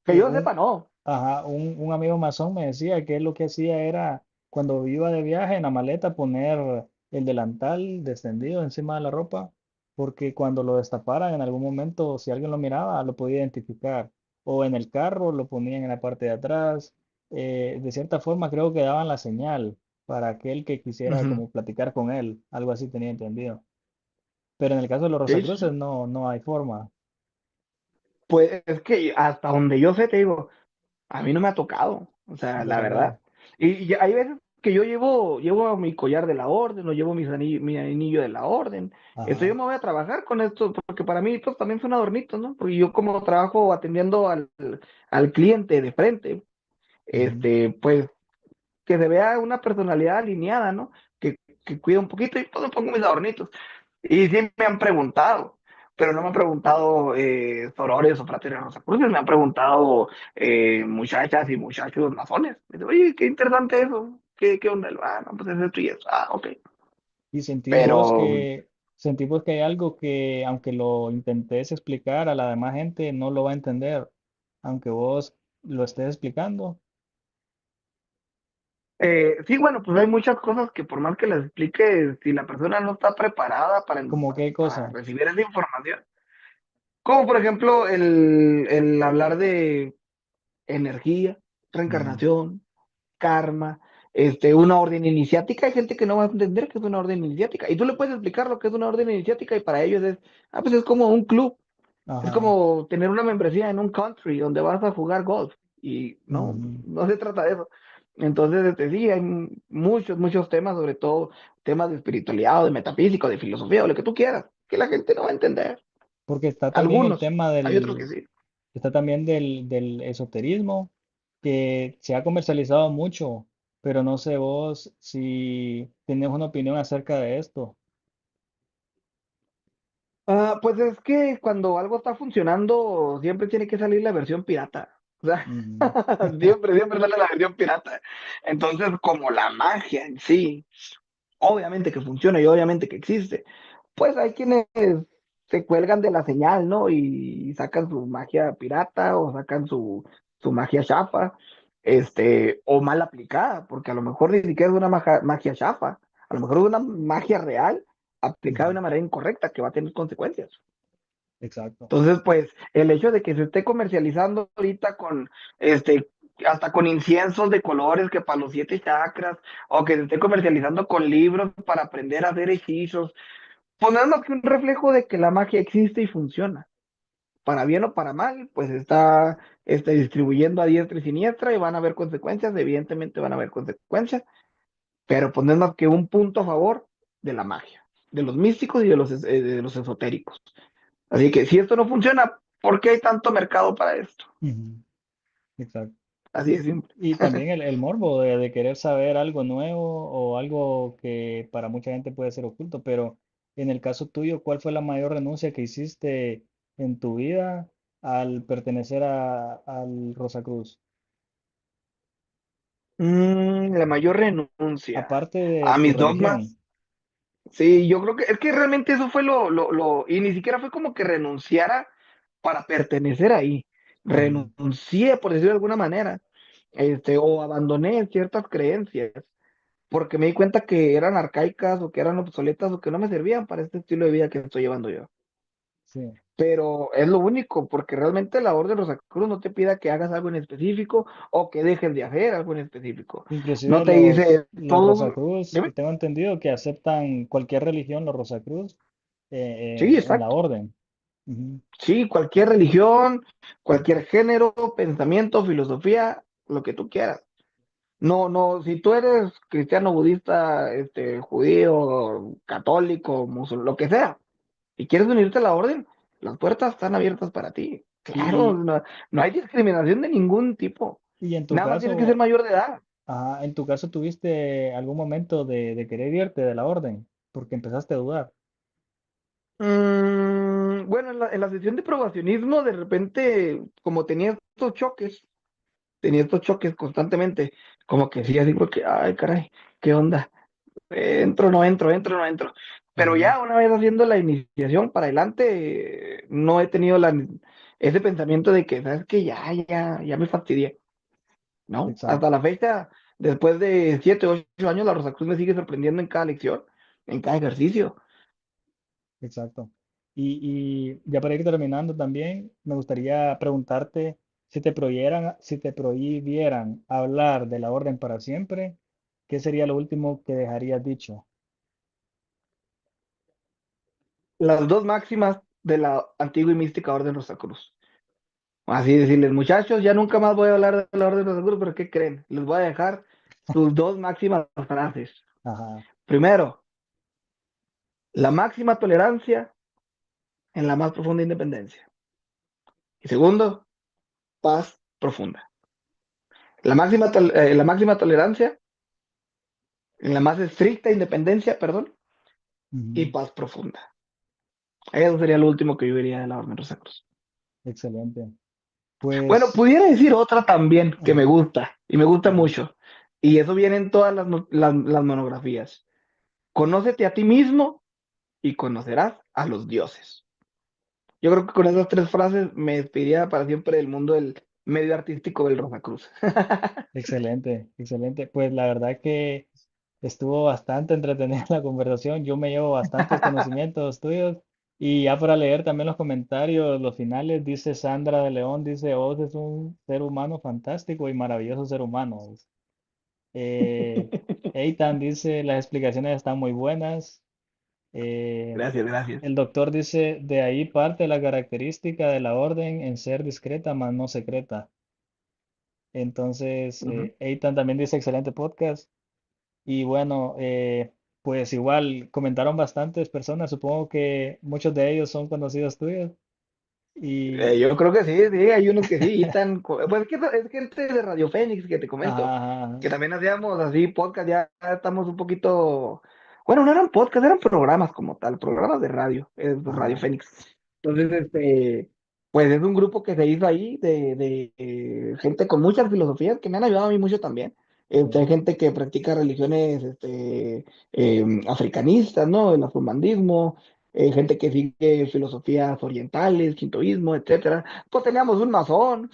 que yo sepa, un, no. ajá, un amigo masón me decía que él lo que hacía era, cuando iba de viaje en la maleta, poner el delantal descendido encima de la ropa, porque cuando lo destaparan en algún momento, si alguien lo miraba, lo podía identificar. O en el carro lo ponían en la parte de atrás. De cierta forma, creo que daban la señal para aquel que quisiera Ujú. como platicar con él. Algo así tenía entendido. Pero en el caso de los Sí, Rosacruces no, no hay forma. pues es que hasta donde yo sé, te digo, a mí no me ha tocado, o sea, No te la tocó. verdad. Y hay veces que yo llevo mi collar de la orden, o llevo mi anillo de la orden. Yo Ajá. me voy a trabajar con esto, porque para mí pues, también son adornitos, ¿no? Porque yo como trabajo atendiendo al cliente de frente, Ujú. pues que se vea una personalidad alineada, ¿no? Que cuida un poquito y pues me pongo mis adornitos. Y sí me han preguntado, pero no me han preguntado sorores o fratres rosacruces, me han preguntado muchachas y muchachos masones. Me dicen, oye, qué interesante eso. ¿Qué onda? No, pues es esto y eso. Ok. Y Pero sentís vos que hay algo que, aunque lo intentes explicar a la demás gente, no lo va a entender, aunque vos lo estés explicando, sí, bueno, pues hay muchas cosas que por más que las explique, si la persona no está preparada como qué para cosa. recibir esa información, como por ejemplo el hablar de energía, Ujú. reencarnación, karma, una orden iniciática. Hay gente que no va a entender que es una orden iniciática. Y tú le puedes explicar lo que es una orden iniciática y para ellos pues es como un club. Es Ajá. como tener una membresía en un country donde vas a jugar golf. Y no, Ujú. no se trata de eso. Entonces, sí, hay muchos, muchos temas, sobre todo temas de espiritualidad o de metafísica o de filosofía o lo que tú quieras, que la gente no va a entender. Porque está también el Algunos, tema hay otros que sí. está también del esoterismo, que se ha comercializado mucho, pero no sé vos si tenés una opinión acerca de esto. Pues es que cuando algo está funcionando, siempre tiene que salir la versión pirata. O sea, Ujú. siempre, siempre sale la versión pirata. Entonces, como la magia en sí, obviamente que funciona y obviamente que existe, pues hay quienes se cuelgan de la señal, ¿no? Y sacan su magia pirata o sacan su magia chafa, o mal aplicada, porque a lo mejor ni siquiera es una magia chafa, a lo mejor es una magia real aplicada de Ujú. una manera incorrecta que va a tener consecuencias. Exacto. Entonces, pues, el hecho de que se esté comercializando ahorita con, hasta con inciensos de colores que para los 7 chakras, o que se esté comercializando con libros para aprender a hacer hechizos, pues no es más que un reflejo de que la magia existe y funciona. Para bien o para mal, pues está distribuyendo a diestra y siniestra y van a haber consecuencias, evidentemente van a haber consecuencias, pero pues no es más que un punto a favor de la magia, de los místicos y de los esotéricos. Así que si esto no funciona, ¿por qué hay tanto mercado para esto? Ujú. Exacto. Así de simple. Y también el morbo de querer saber algo nuevo o algo que para mucha gente puede ser oculto, pero en el caso tuyo, ¿cuál fue la mayor renuncia que hiciste en tu vida al pertenecer al Rosacruz? La mayor renuncia Aparte de a tu mis religión. dogmas. Sí, yo creo que es que realmente eso fue y ni siquiera fue como que renunciara para pertenecer ahí. ujú, Renuncié, por decirlo de alguna manera, o abandoné ciertas creencias, porque me di cuenta que eran arcaicas o que eran obsoletas o que no me servían para este estilo de vida que estoy llevando yo. sí. Pero es lo único, porque realmente la Orden Rosacruz no te pida que hagas algo en específico o que dejes de hacer algo en específico. No Inclusive te dice los todo. Rosacruz, Dime. tengo entendido que aceptan cualquier religión, los Rosacruz, Sí, en la exacto. orden. Ujú, Sí, cualquier religión, cualquier género, pensamiento, filosofía, lo que tú quieras. No, no, si tú eres cristiano, budista, judío, católico, musulmán, lo que sea, y quieres unirte a la orden, las puertas están abiertas para ti. Claro, Y, no, no hay discriminación de ningún tipo. y en tu Nada más tienes que ser caso, mayor de edad. ajá, en tu caso tuviste algún momento de querer irte de la orden, porque empezaste a dudar. Bueno, en la sesión de probacionismo, de repente, como tenía estos choques constantemente, como que sí, así porque, ay, caray, ¿qué onda? Entro, no entro, entro, no entro. Pero Ujú, ya una vez haciendo la iniciación para adelante, no he tenido ese pensamiento de que, ¿sabes qué? Ya me fastidié. No, hasta exacto, la fecha, después de 7, 8 años, la Rosacruz me sigue sorprendiendo en cada lección, en cada ejercicio. exacto. Y ya para ir terminando también, me gustaría preguntarte si te prohibieran hablar de la orden para siempre, ¿qué sería lo último que dejarías dicho? Las dos máximas de la antigua y mística Orden Rosacruz. Así decirles, muchachos, ya nunca más voy a hablar de la Orden Rosacruz, pero ¿qué creen? Les voy a dejar sus dos máximas frases. Ajá. Primero, la máxima tolerancia en la más profunda independencia. Y segundo, paz profunda. La máxima tolerancia en la más estricta independencia, perdón, y Ujú, paz profunda. Eso sería lo último que yo diría de la Orden Rosacruz. excelente. Bueno, Pues, pudiera decir otra también que me ajá, gusta y me gusta ajá, mucho. Y eso viene en todas las monografías. Conócete a ti mismo y conocerás a los dioses. Yo creo que con esas tres frases me despediría para siempre del mundo del medio artístico del Rosacruz. excelente, excelente. Pues la verdad que estuvo bastante entretenida la conversación. Yo me llevo bastantes conocimientos tuyos. Y ya para leer también los comentarios, los finales, dice Sandra de León, dice, Oz es un ser humano fantástico y maravilloso ser humano. Eh, Eitan dice, las explicaciones están muy buenas. Eh, Gracias, gracias. el doctor dice, de ahí parte la característica de la orden en ser discreta, mas no secreta. Entonces, Ujú. Eitan también dice, excelente podcast. Y bueno, pues igual comentaron bastantes personas, supongo que muchos de ellos son conocidos tuyos. Y, Yo creo que sí, sí, hay unos que sí, y pues es gente de Radio Fénix que te ajá, comento, ajá, que también hacíamos así podcast, ya estamos un poquito, bueno, no eran podcast, eran programas como tal, programas de radio, es Radio ajá, Fénix. Entonces, pues es un grupo que se hizo ahí gente con muchas filosofías que me han ayudado a mí mucho también. Hay sí, gente que practica religiones africanistas, ¿no? El afromandismo, gente que sigue filosofías orientales, shintoísmo, etcétera. Pues teníamos un masón,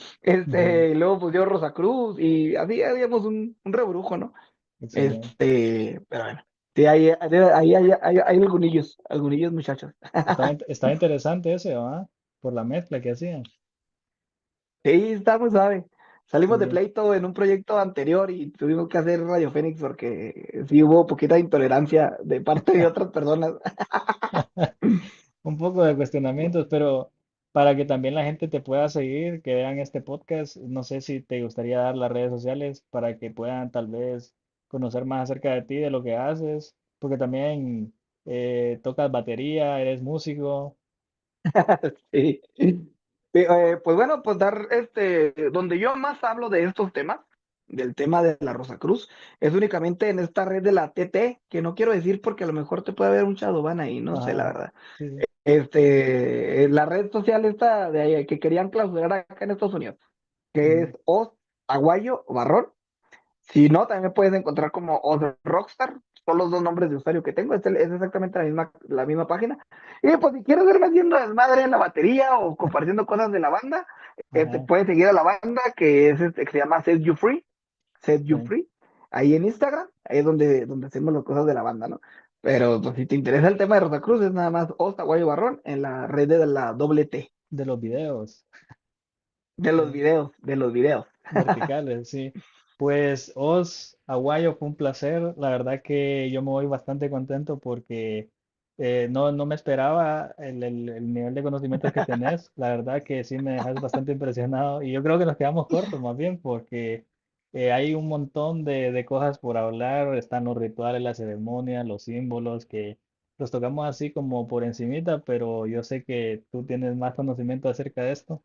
ujú, luego pues dio Rosacruz y así habíamos un rebrujo, ¿no? excelente. Pero bueno, sí, hay algunillos muchachos. Estaba interesante ese, ¿verdad? Por la mezcla que hacían. Sí, está muy suave. Salimos de Sí. pleito en un proyecto anterior y tuvimos que hacer Radio Fénix porque sí hubo poquita intolerancia de parte de otras personas. Un poco de cuestionamientos, pero para que también la gente te pueda seguir, que vean este podcast, no sé si te gustaría dar las redes sociales para que puedan tal vez conocer más acerca de ti, de lo que haces, porque también tocas batería, eres músico. Sí. Pues bueno, pues donde yo más hablo de estos temas, del tema de la Rosa Cruz, es únicamente en esta red de la TT, que no quiero decir porque a lo mejor te puede haber un Shadowban ahí, no sé, la Ajá, verdad. sí, sí. La red social esta de ahí, que querían clausurar acá en Estados Unidos, que es Ujú, Os Aguayo Barrón Si no, también me puedes encontrar como Oz Rockstar. Son los dos nombres de usuario que tengo. Es exactamente la misma página. Y pues si quieres verme haciendo desmadre en la batería o compartiendo cosas de la banda, te Ajá, puedes seguir a la banda que se llama Set You Free. Set You sí, Free. Ahí en Instagram. Ahí es donde hacemos las cosas de la banda, ¿no? Pero pues, si te interesa el tema de Rosacruz, es nada más Oz Aguayo Barrón en la red de la doble T. de los videos. De los Sí. videos, de los videos. Verticales, sí. Pues Oz, Aguayo, fue un placer. La verdad que yo me voy bastante contento porque no me esperaba el nivel de conocimientos que tenés. La verdad que sí me dejas bastante impresionado y yo creo que nos quedamos cortos más bien porque hay un montón de cosas por hablar. Están los rituales, las ceremonias, los símbolos que los tocamos así como por encimita, pero yo sé que tú tienes más conocimiento acerca de esto.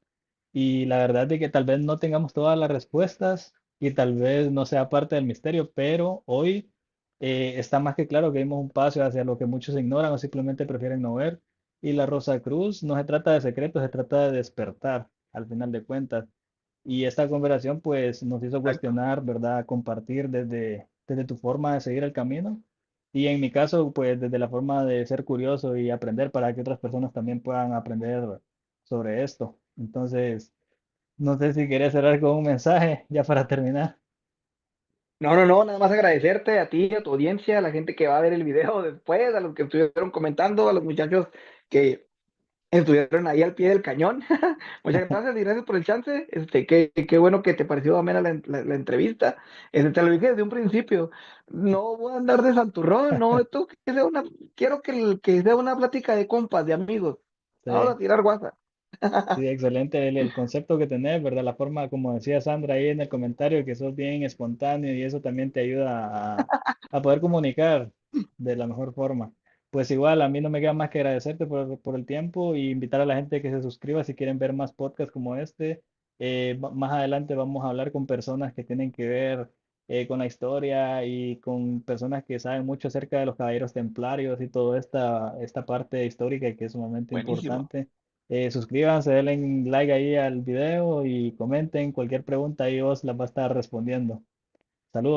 Y la verdad es que tal vez no tengamos todas las respuestas y tal vez no sea parte del misterio, pero hoy está más que claro que dimos un paso hacia lo que muchos ignoran o simplemente prefieren no ver. Y la Rosa Cruz no se trata de secretos, se trata de despertar, al final de cuentas. Y esta conversación pues nos hizo Exacto. cuestionar, ¿verdad? Compartir desde tu forma de seguir el camino. Y en mi caso, pues desde la forma de ser curioso y aprender para que otras personas también puedan aprender sobre esto. Entonces, no sé si quería cerrar con un mensaje ya para terminar. No, no, no, nada más agradecerte a ti, a tu audiencia, a la gente que va a ver el video después, a los que estuvieron comentando, a los muchachos que estuvieron ahí al pie del cañón. Muchas gracias y gracias por el chance. Qué bueno que te pareció amena la entrevista. Te lo dije desde un principio. No voy a andar de santurrón, no, esto quiero que sea una plática de compas, de amigos. Vamos Sí. a tirar guasa. Sí, excelente el concepto que tenés, ¿verdad? La forma, como decía Sandra ahí en el comentario, que sos bien espontáneo y eso también te ayuda a poder comunicar de la mejor forma. Pues igual, a mí no me queda más que agradecerte por el tiempo y invitar a la gente que se suscriba si quieren ver más podcasts como este. Más adelante vamos a hablar con personas que tienen que ver con la historia y con personas que saben mucho acerca de los caballeros templarios y toda esta parte histórica que es sumamente Buenísimo. importante. Suscríbanse, denle like ahí al video y comenten cualquier pregunta y os las va a estar respondiendo. Saludos.